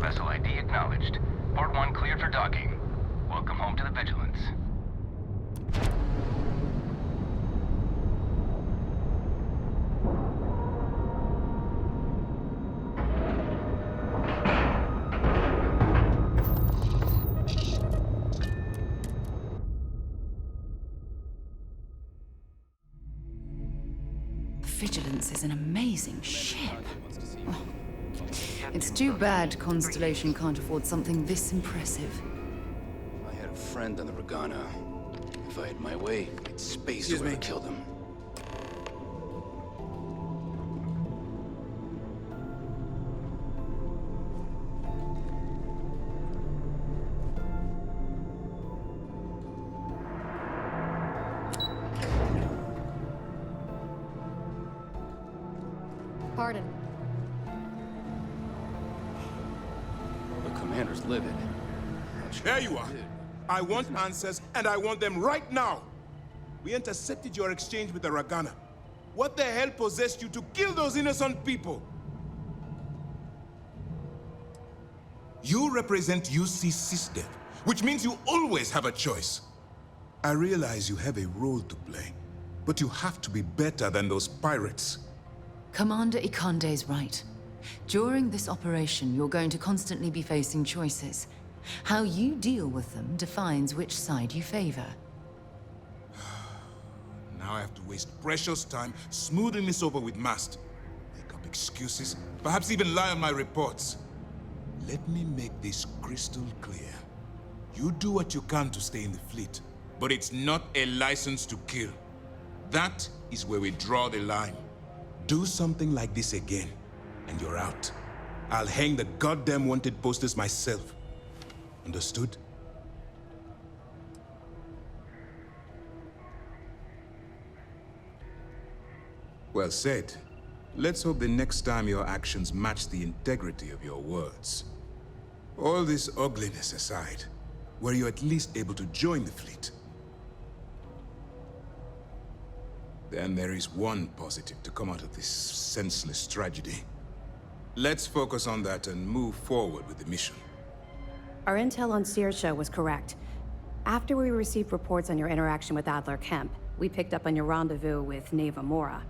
Vessel ID acknowledged. Port 1 cleared for docking. Welcome home to the Vigilance. Vigilance is an amazing ship. Oh, it's too bad Constellation can't afford something this impressive. I had a friend on the Regana. If I had my way, space would have killed him. Pardon. The commander's livid. There you are. I want answers, and I want them right now. We intercepted your exchange with the Regana. What the hell possessed you to kill those innocent people? You represent UC SysDev, which means you always have a choice. I realize you have a role to play, but you have to be better than those pirates. Commander Ikande's right. During this operation, you're going to constantly be facing choices. How you deal with them defines which side you favor. Now I have to waste precious time smoothing this over with Mast. Make up excuses, perhaps even lie on my reports. Let me make this crystal clear. You do what you can to stay in the fleet, but it's not a license to kill. That is where we draw the line. Do something like this again, and you're out. I'll hang the goddamn wanted posters myself. Understood? Well said. Let's hope the next time your actions match the integrity of your words. All this ugliness aside, were you at least able to join the fleet? Then there is one positive to come out of this senseless tragedy. Let's focus on that and move forward with the mission. Our intel on Saoirse was correct. After we received reports on your interaction with Adler Kemp, we picked up on your rendezvous with Neva Mora.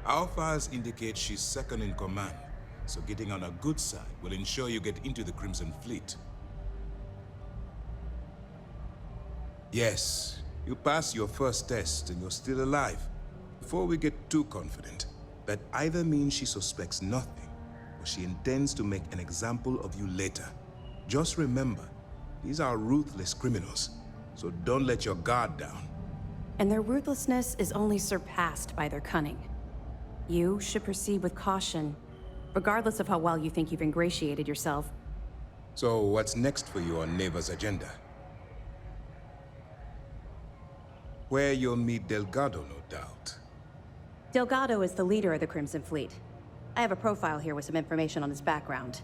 Our files indicate she's second in command, so getting on her good side will ensure you get into the Crimson Fleet. Yes, you passed your first test and you're still alive. Before we get too confident, that either means she suspects nothing, or she intends to make an example of you later. Just remember, these are ruthless criminals, so don't let your guard down. And their ruthlessness is only surpassed by their cunning. You should proceed with caution, regardless of how well you think you've ingratiated yourself. So what's next for you on Neva's agenda? Where you'll meet Delgado, no doubt. Delgado is the leader of the Crimson Fleet. I have a profile here with some information on his background.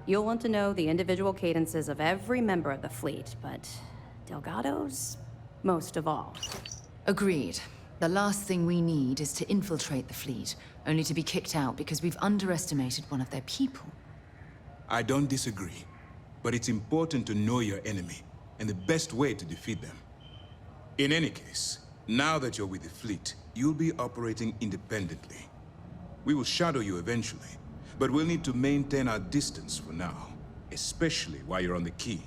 You'll want to know the individual cadences of every member of the fleet, but Delgado's most of all. Agreed. The last thing we need is to infiltrate the fleet, only to be kicked out because we've underestimated one of their people. I don't disagree, but it's important to know your enemy and the best way to defeat them. In any case, now that you're with the fleet, you'll be operating independently. We will shadow you eventually, but we'll need to maintain our distance for now, especially while you're on the Key.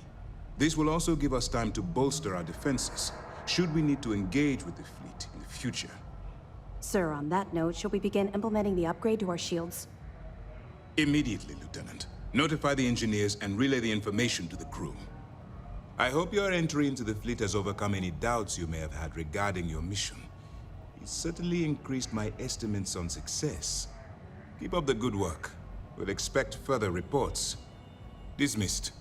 This will also give us time to bolster our defenses, should we need to engage with the fleet in the future. Sir, on that note, shall we begin implementing the upgrade to our shields? Immediately, Lieutenant. Notify the engineers and relay the information to the crew. I hope your entry into the fleet has overcome any doubts you may have had regarding your mission. It certainly increased my estimates on success. Keep up the good work. We'll expect further reports. Dismissed.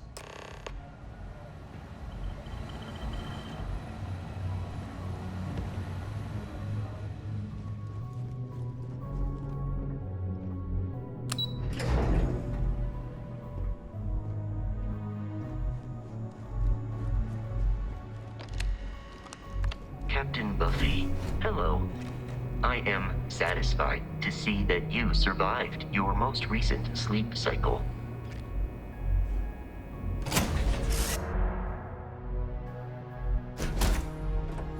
Captain Buffy, hello. I am satisfied to see that you survived your most recent sleep cycle.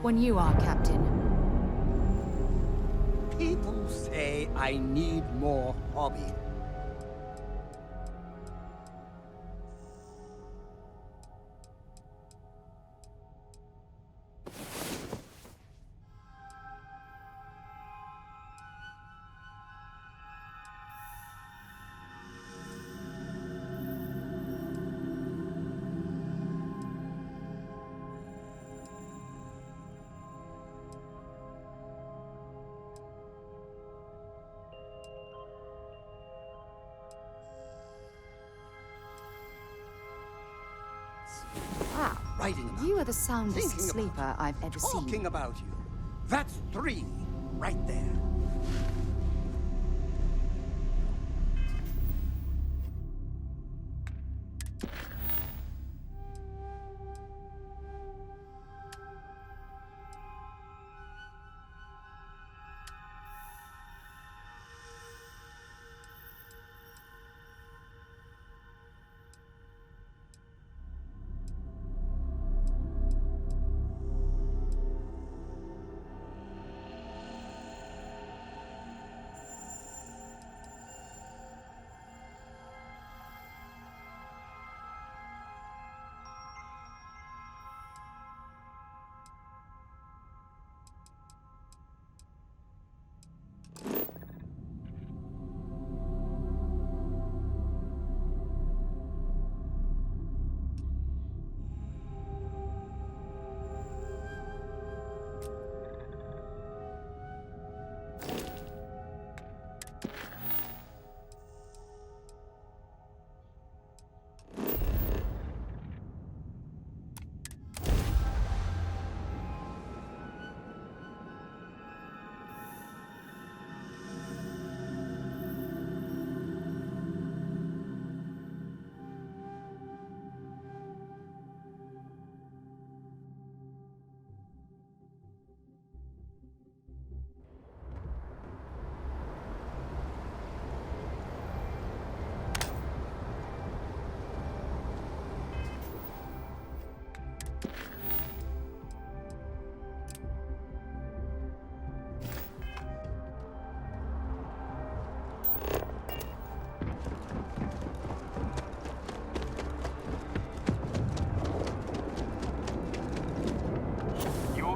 When you are, Captain. People say I need more hobby. Wow. Writing about You are the soundest thinking about sleeper I've ever seen. talking about you. That's 3 right there.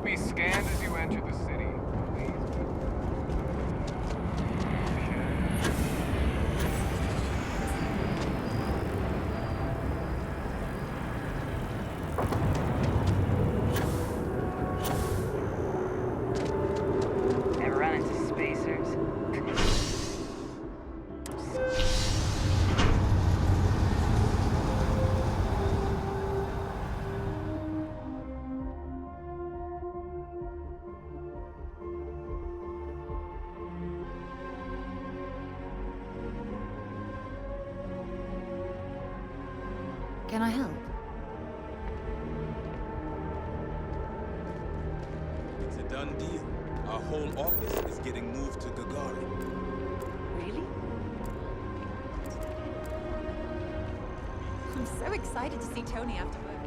Be scanned as you enter the city. Ever run into spacers? Can I help? It's a done deal. Our home office is getting moved to Gagarin. Really? I'm so excited to see Tony after work.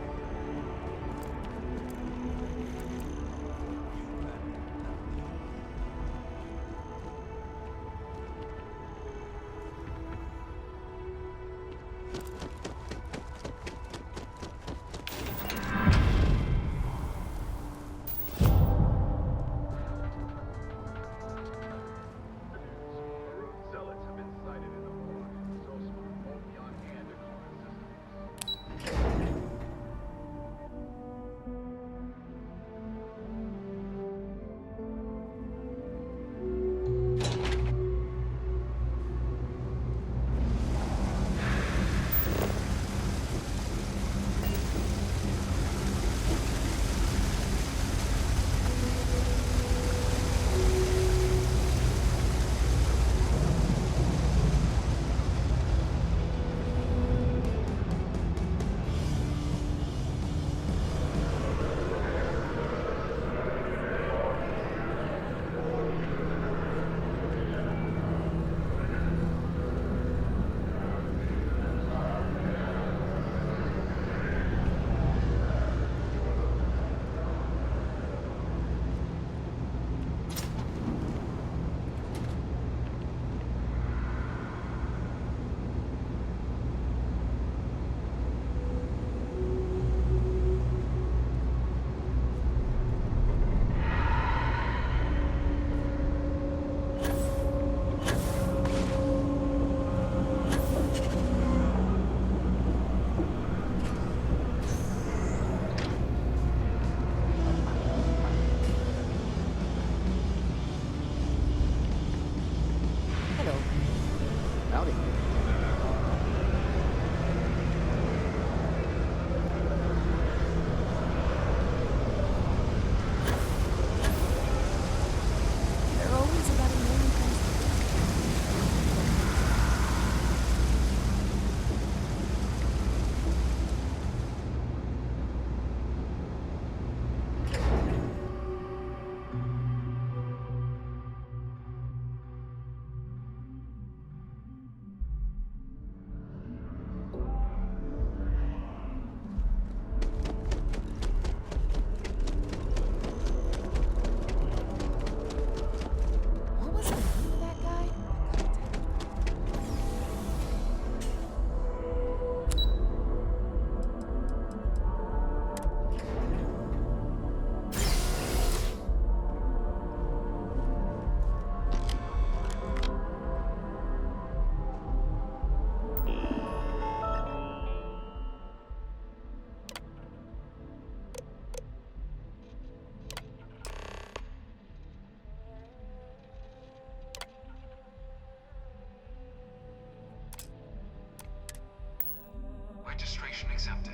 accepted.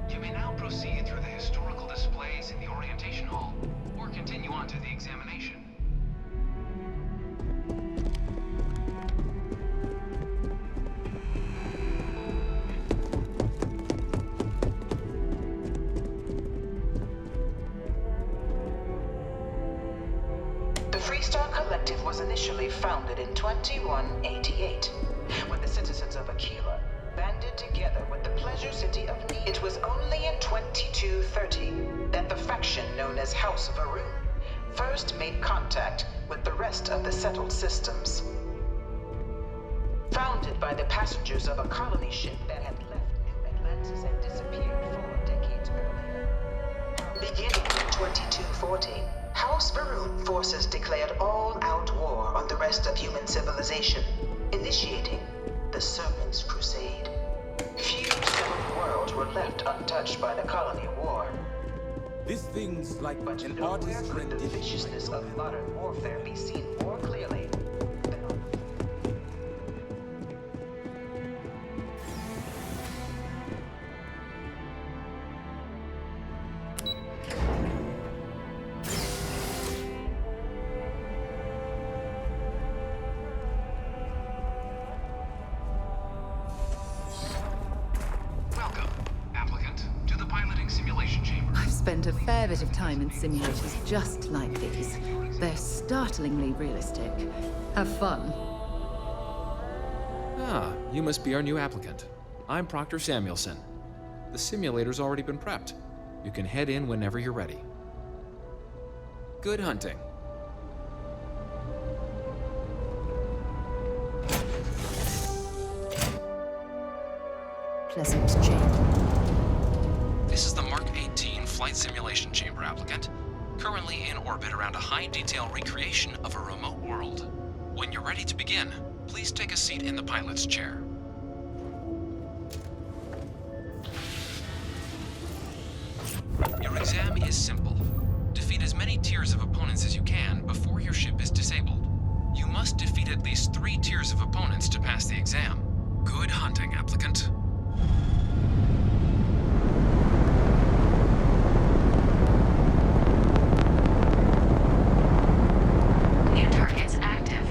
You may now proceed through the historical displays in the orientation hall, or continue on to the examination. The Freestar Collective was initially founded in 2188, when the citizens of Aquila banded together with the Pleasure City of Need. It was only in 2230 that the faction known as House Varun first made contact with the rest of the settled systems. Founded by the passengers of a colony ship that had left New Atlantis and disappeared 4 decades earlier. Beginning in 2240, House Varun forces declared all-out war on the rest of human civilization, initiating the Serpent's Crusade. Few settled worlds were left untouched by the colony war. This thing's like But an nowhere artist's could the rendition. viciousness of modern warfare be seen more clearly than on Welcome, applicant, to the piloting simulation chamber. I've spent a fair bit of time in simulators just like these. They're startlingly realistic. Have fun. Ah, you must be our new applicant. I'm Proctor Samuelson. The simulator's already been prepped. You can head in whenever you're ready. Good hunting. Pleasant chamber. This is the Mark 18 Flight Simulation Chamber applicant, currently in orbit around a high-detail recreation of a remote world. When you're ready to begin, please take a seat in the pilot's chair. Your exam is simple. Defeat as many tiers of opponents as you can before your ship is disabled. You must defeat at least 3 tiers of opponents to pass the exam. Good hunting, applicant. New targets active.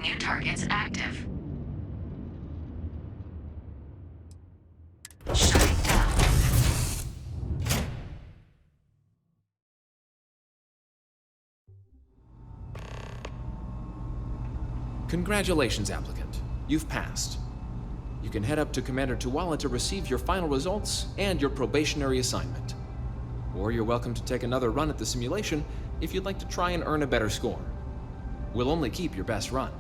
New targets active. Shutting down. Congratulations, applicant. You've passed. You can head up to Commander Tuala to receive your final results and your probationary assignment. Or you're welcome to take another run at the simulation if you'd like to try and earn a better score. We'll only keep your best run.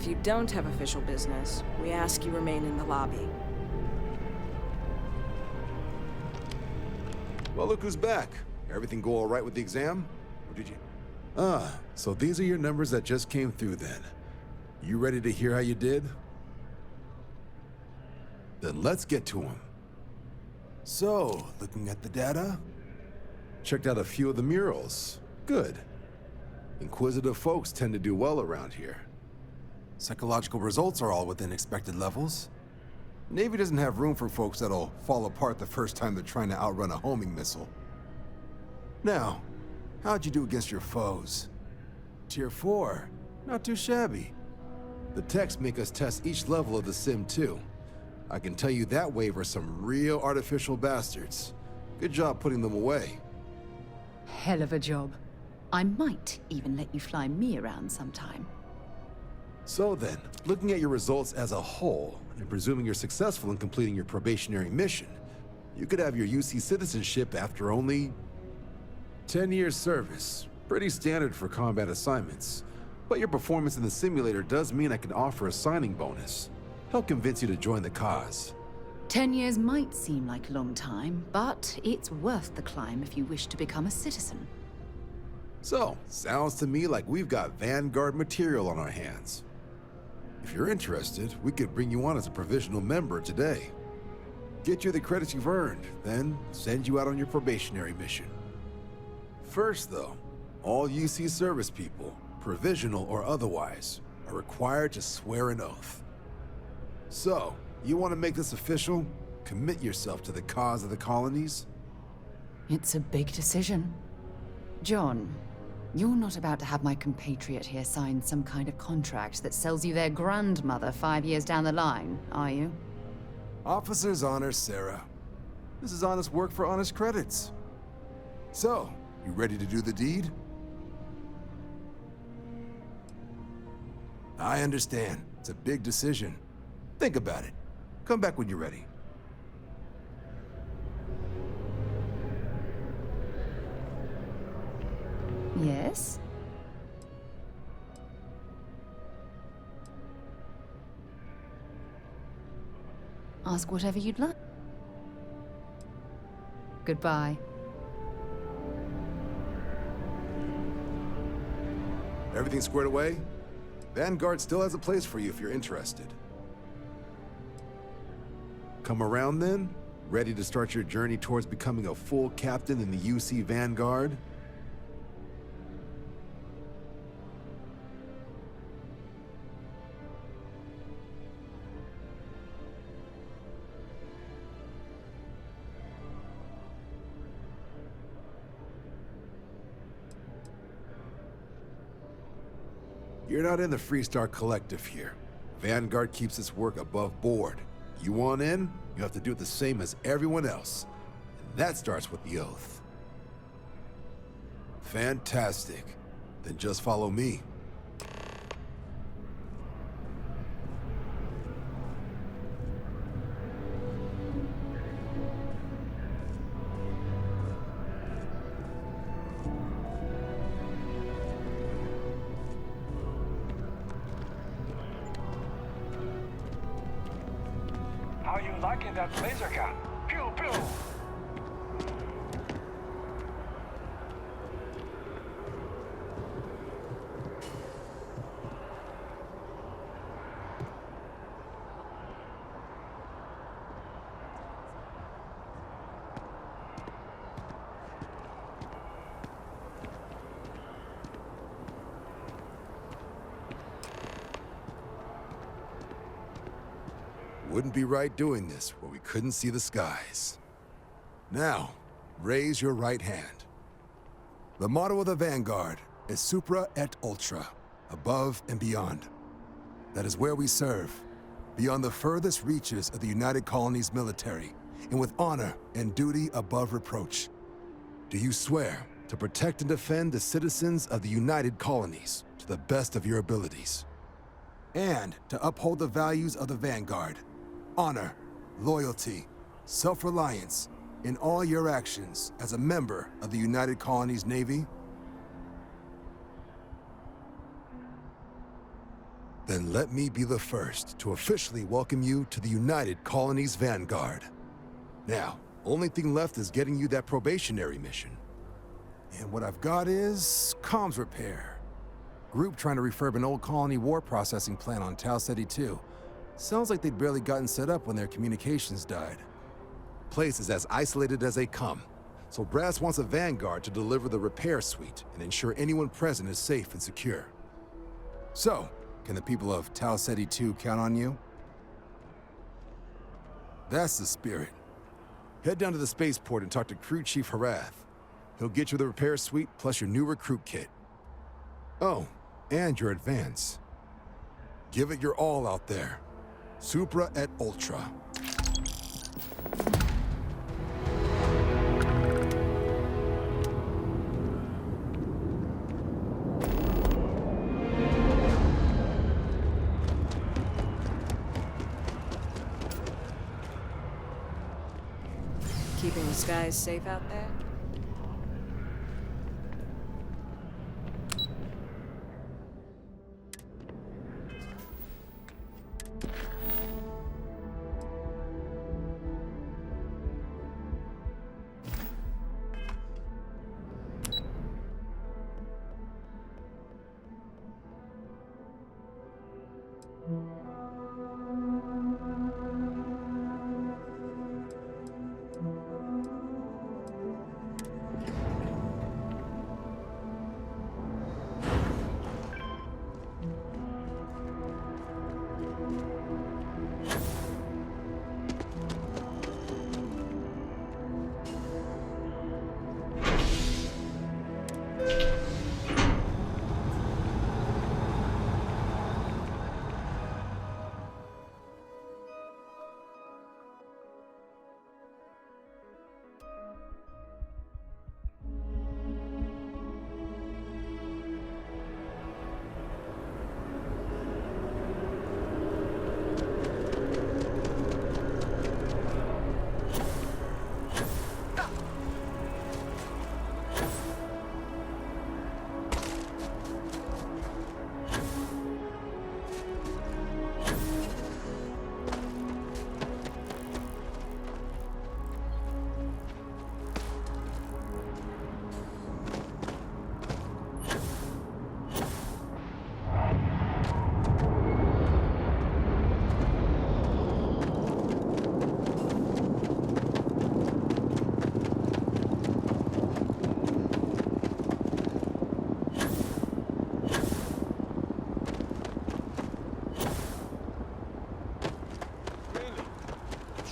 If you don't have official business, we ask you remain in the lobby. Well, look who's back. Everything go all right with the exam? Or did you... Ah, so these are your numbers that just came through then. You ready to hear how you did? Then let's get to them. So, looking at the data, checked out a few of the murals. Good. Inquisitive folks tend to do well around here. Psychological results are all within expected levels. Navy doesn't have room for folks that'll fall apart the first time they're trying to outrun a homing missile. Now, how'd you do against your foes? Tier 4, not too shabby. The techs make us test each level of the sim too. I can tell you that wave are some real artificial bastards. Good job putting them away. Hell of a job. I might even let you fly me around sometime. So then, looking at your results as a whole, and presuming you're successful in completing your probationary mission, you could have your UC citizenship after only 10 years service. Pretty standard for combat assignments. But your performance in the simulator does mean I can offer a signing bonus. Help convince you to join the cause. 10 years might seem like a long time, but it's worth the climb if you wish to become a citizen. So, sounds to me like we've got Vanguard material on our hands. If If you're interested, we could bring you on as a provisional member today. Get you the credits you've earned, then send you out on your probationary mission. First, though, all UC service people, provisional or otherwise, are required to swear an oath. So, you want to make this official? Commit yourself to the cause of the colonies? It's a big decision. John, you're not about to have my compatriot here sign some kind of contract that sells you their grandmother 5 years down the line, are you? Officer's honor, Sarah. This is honest work for honest credits. So, you ready to do the deed? I understand. It's a big decision. Think about it. Come back when you're ready. Yes? Ask whatever you'd like. Goodbye. Everything squared away? Vanguard still has a place for you if you're interested. Come around then? Ready to start your journey towards becoming a full captain in the UC Vanguard? You're not in the Freestar Collective here. Vanguard keeps its work above board. You want in, you have to do it the same as everyone else. And that starts with the oath. Fantastic. Then just follow me. How you liking that laser gun? Pew pew! Wouldn't be right doing this where we couldn't see the skies. Now, raise your right hand. The motto of the Vanguard is Supra et Ultra, above and beyond. That is where we serve, beyond the furthest reaches of the United Colonies military, and with honor and duty above reproach. Do you swear to protect and defend the citizens of the United Colonies to the best of your abilities? And to uphold the values of the Vanguard, honor, loyalty, self-reliance in all your actions as a member of the United Colonies Navy? Then let me be the first to officially welcome you to the United Colonies Vanguard. Now, only thing left is getting you that probationary mission. And what I've got is comms repair. Group trying to refurb an old colony war processing plant on Tau Ceti 2. Sounds like they'd barely gotten set up when their communications died. Place is as isolated as they come, so Brass wants a Vanguard to deliver the repair suite and ensure anyone present is safe and secure. So, can the people of Tau Ceti 2 count on you? That's the spirit. Head down to the spaceport and talk to Crew Chief Harath. He'll get you the repair suite plus your new recruit kit. Oh, and your advance. Give it your all out there. Supra et Ultra. Keeping the skies safe out there?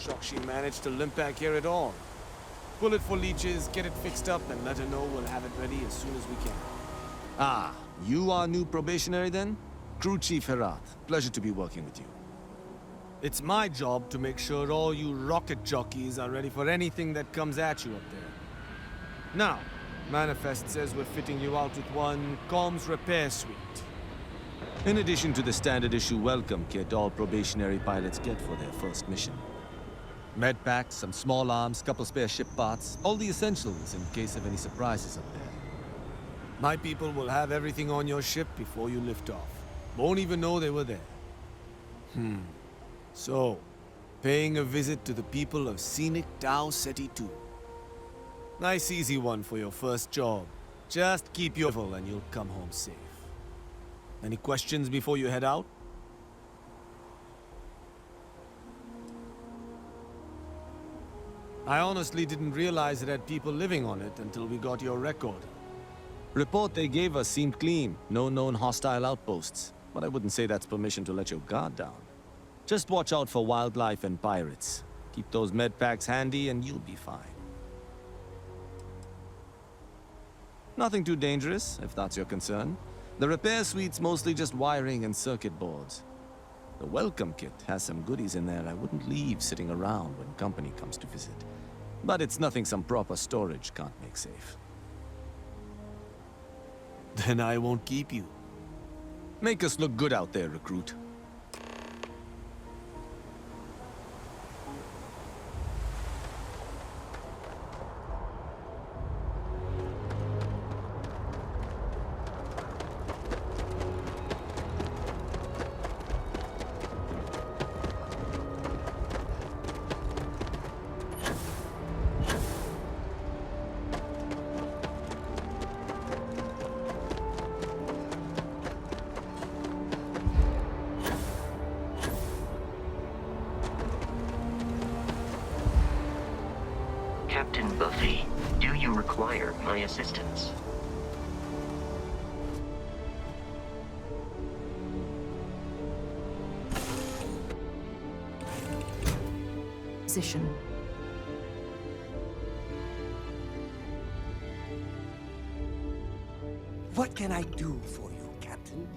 Shocked she managed to limp back here at all. Bullet for leeches, get it fixed up, and let her know we'll have it ready as soon as we can. Ah, you are new probationary then? Crew Chief Herat. Pleasure to be working with you. It's my job to make sure all you rocket jockeys are ready for anything that comes at you up there. Now, Manifest says we're fitting you out with one comms repair suite. In addition to the standard issue welcome kit all probationary pilots get for their first mission. Med packs, some small arms, couple spare ship parts, all the essentials in case of any surprises up there. My people will have everything on your ship before you lift off. Won't even know they were there. So, paying a visit to the people of scenic Tau Ceti 2. Nice easy one for your first job. Just keep your level and you'll come home safe. Any questions before you head out? I honestly didn't realize it had people living on it until we got your record. Report they gave us seemed clean. No known hostile outposts. But I wouldn't say that's permission to let your guard down. Just watch out for wildlife and pirates. Keep those med packs handy and you'll be fine. Nothing too dangerous, if that's your concern. The repair suite's mostly just wiring and circuit boards. The welcome kit has some goodies in there I wouldn't leave sitting around when company comes to visit. But it's nothing some proper storage can't make safe. Then I won't keep you. Make us look good out there, recruit. Captain Buffy, do you require my assistance? Position. What can I do for you, Captain?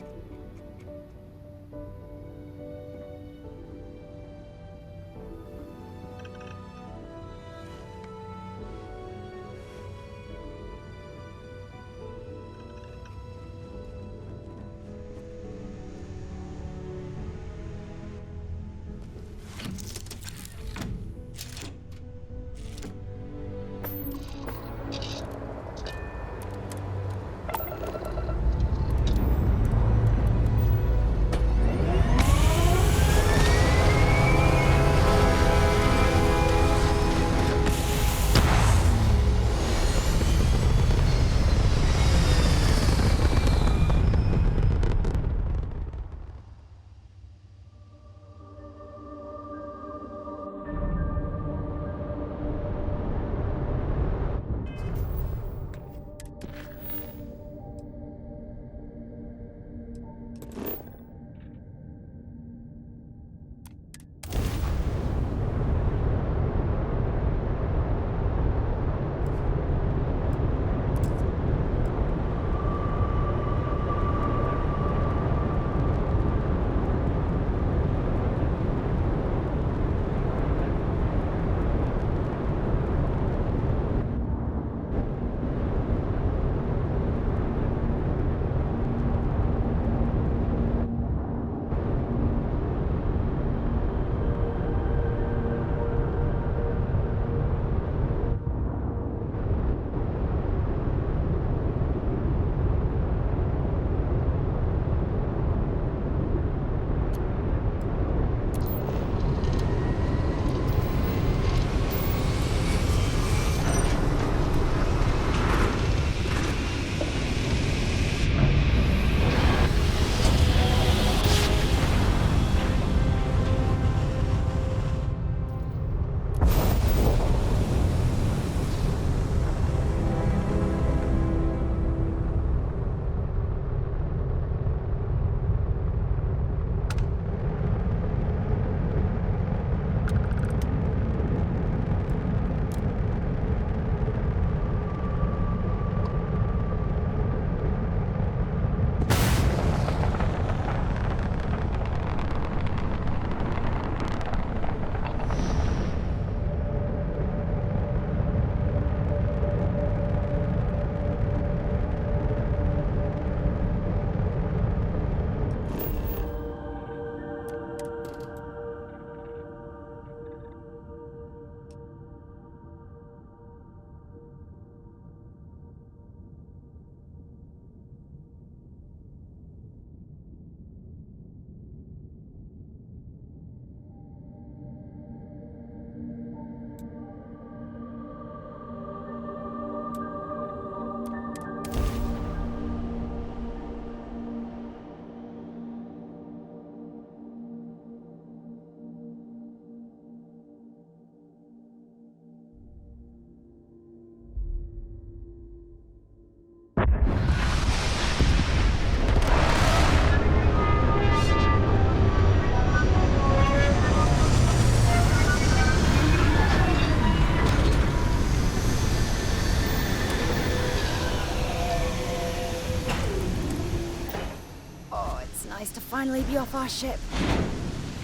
finally be off our ship.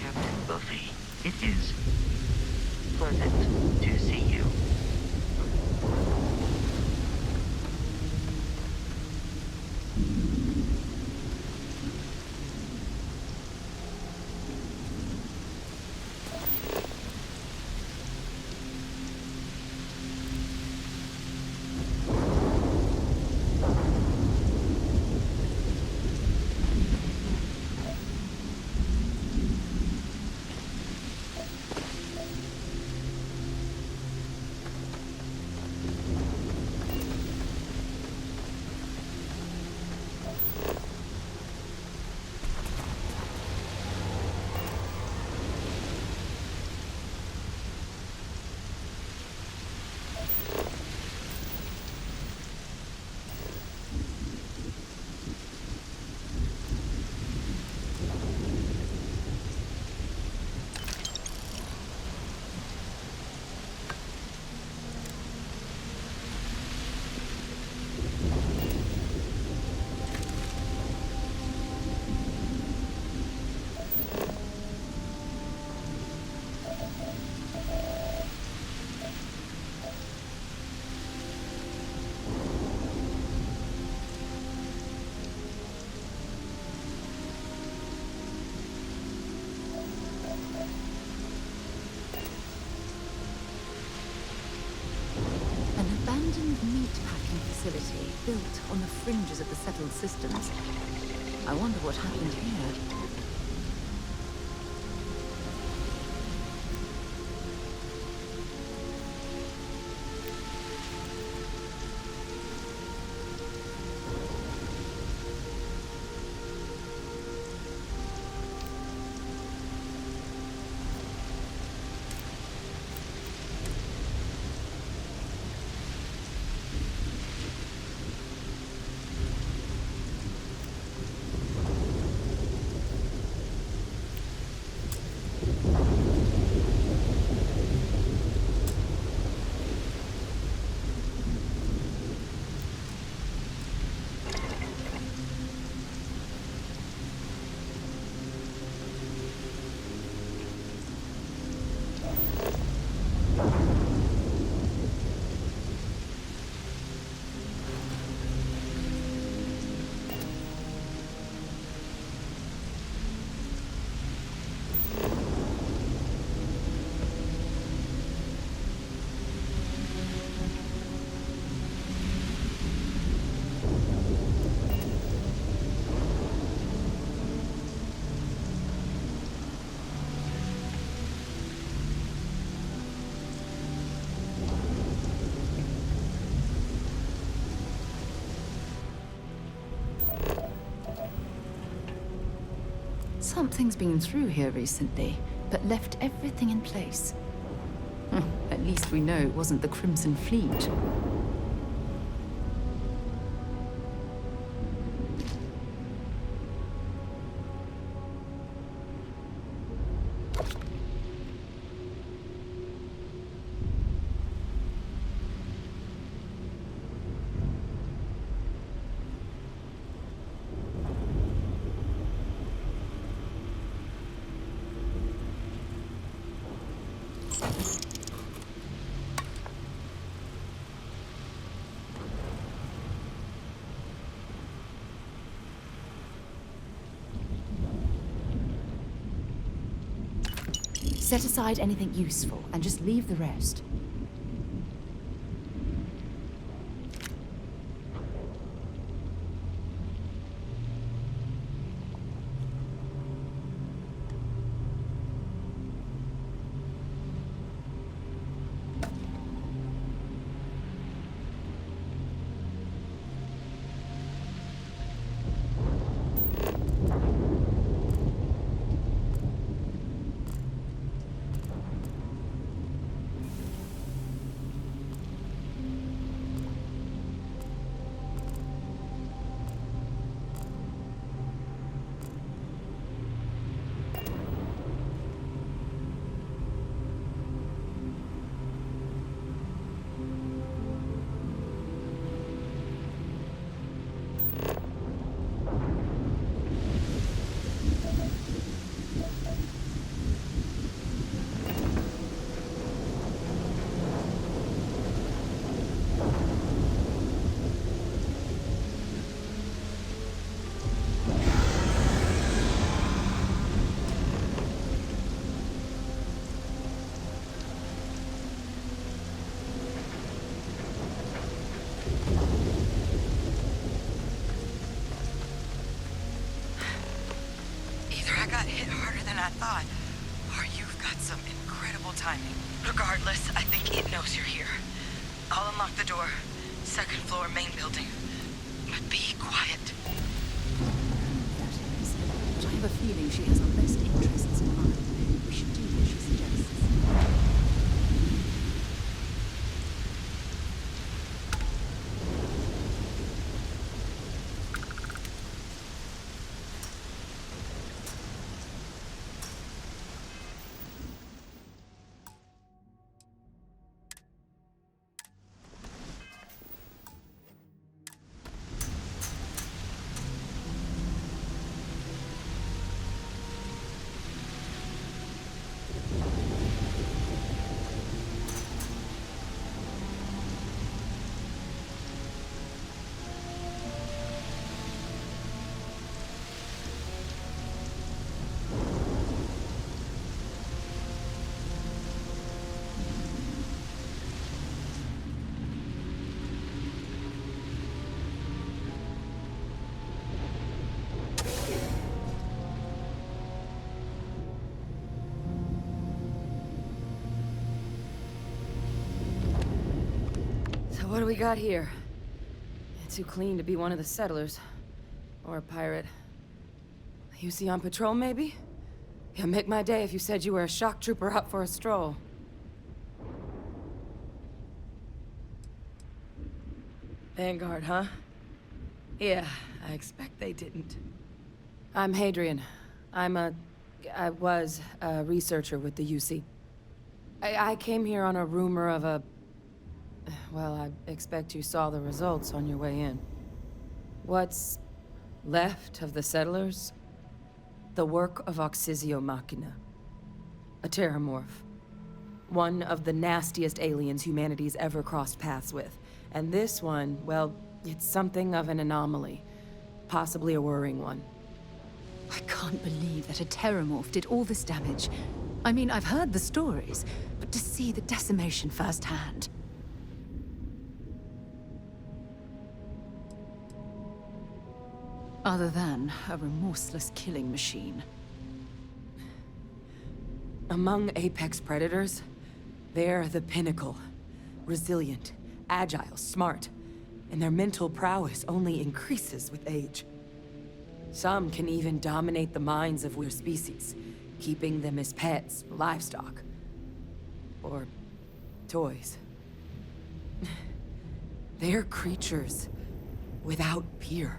Captain Buffy, it is pleasant to see you. Abandoned meat-packing facility built on the fringes of the settled systems. I wonder what happened here. Something's been through here recently, but left everything in place. At least we know it wasn't the Crimson Fleet. Set aside anything useful and just leave the rest. than I thought. Or you've got some incredible timing. Regardless, I think it knows you're here. I'll unlock the door. Second floor, main building. But be quiet. That is. But I have a feeling she has our best interests in mind. We should do what she suggests. What do we got here? It's too clean to be one of the settlers. Or a pirate. You see on patrol, maybe? Yeah, make my day if you said you were a shock trooper out for a stroll. Vanguard, huh? Yeah, I expect they didn't. I'm Hadrian. I was a researcher with the UC. I came here on a rumor of a... Well, I expect you saw the results on your way in. What's left of the settlers? The work of Oxysio Machina. A terramorph. One of the nastiest aliens humanity's ever crossed paths with. And this one, well, it's something of an anomaly. Possibly a worrying one. I can't believe that a terramorph did all this damage. I mean, I've heard the stories, but to see the decimation firsthand... Other than a remorseless killing machine. Among apex predators, they're the pinnacle. Resilient, agile, smart, and their mental prowess only increases with age. Some can even dominate the minds of weird species, keeping them as pets, livestock, or toys. They're creatures without peer.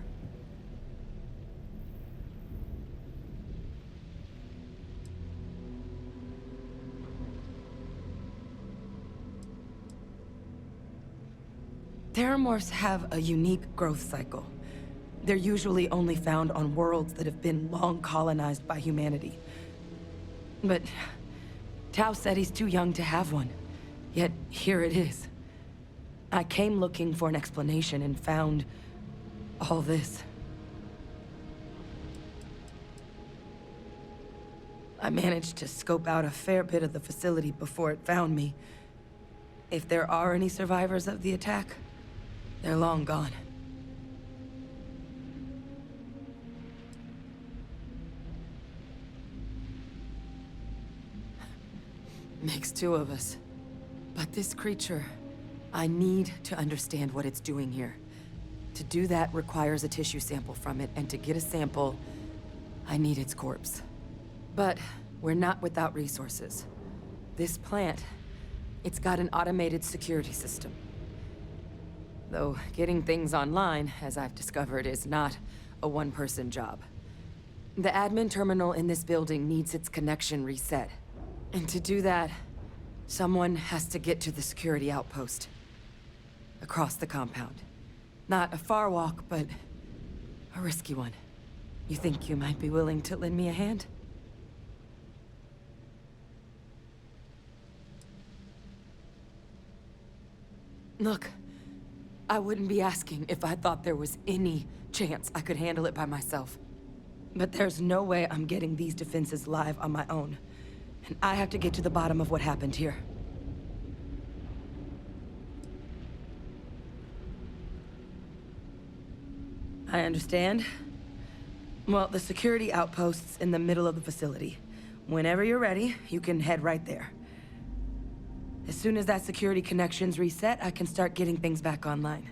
Terramorphs have a unique growth cycle. They're usually only found on worlds that have been long colonized by humanity. But Tao said he's too young to have one. Yet here it is. I came looking for an explanation and found all this. I managed to scope out a fair bit of the facility before it found me. If there are any survivors of the attack, they're long gone. Makes two of us. But this creature, I need to understand what it's doing here. To do that requires a tissue sample from it, and to get a sample, I need its corpse. But we're not without resources. This plant, it's got an automated security system. Though getting things online, as I've discovered, is not a one-person job. The admin terminal in this building needs its connection reset. And to do that, someone has to get to the security outpost. Across the compound. Not a far walk, but a risky one. You think you might be willing to lend me a hand? Look, I wouldn't be asking if I thought there was any chance I could handle it by myself. But there's no way I'm getting these defenses live on my own. And I have to get to the bottom of what happened here. I understand. Well, the security outpost's in the middle of the facility. Whenever you're ready, you can head right there. As soon as that security connection's reset, I can start getting things back online.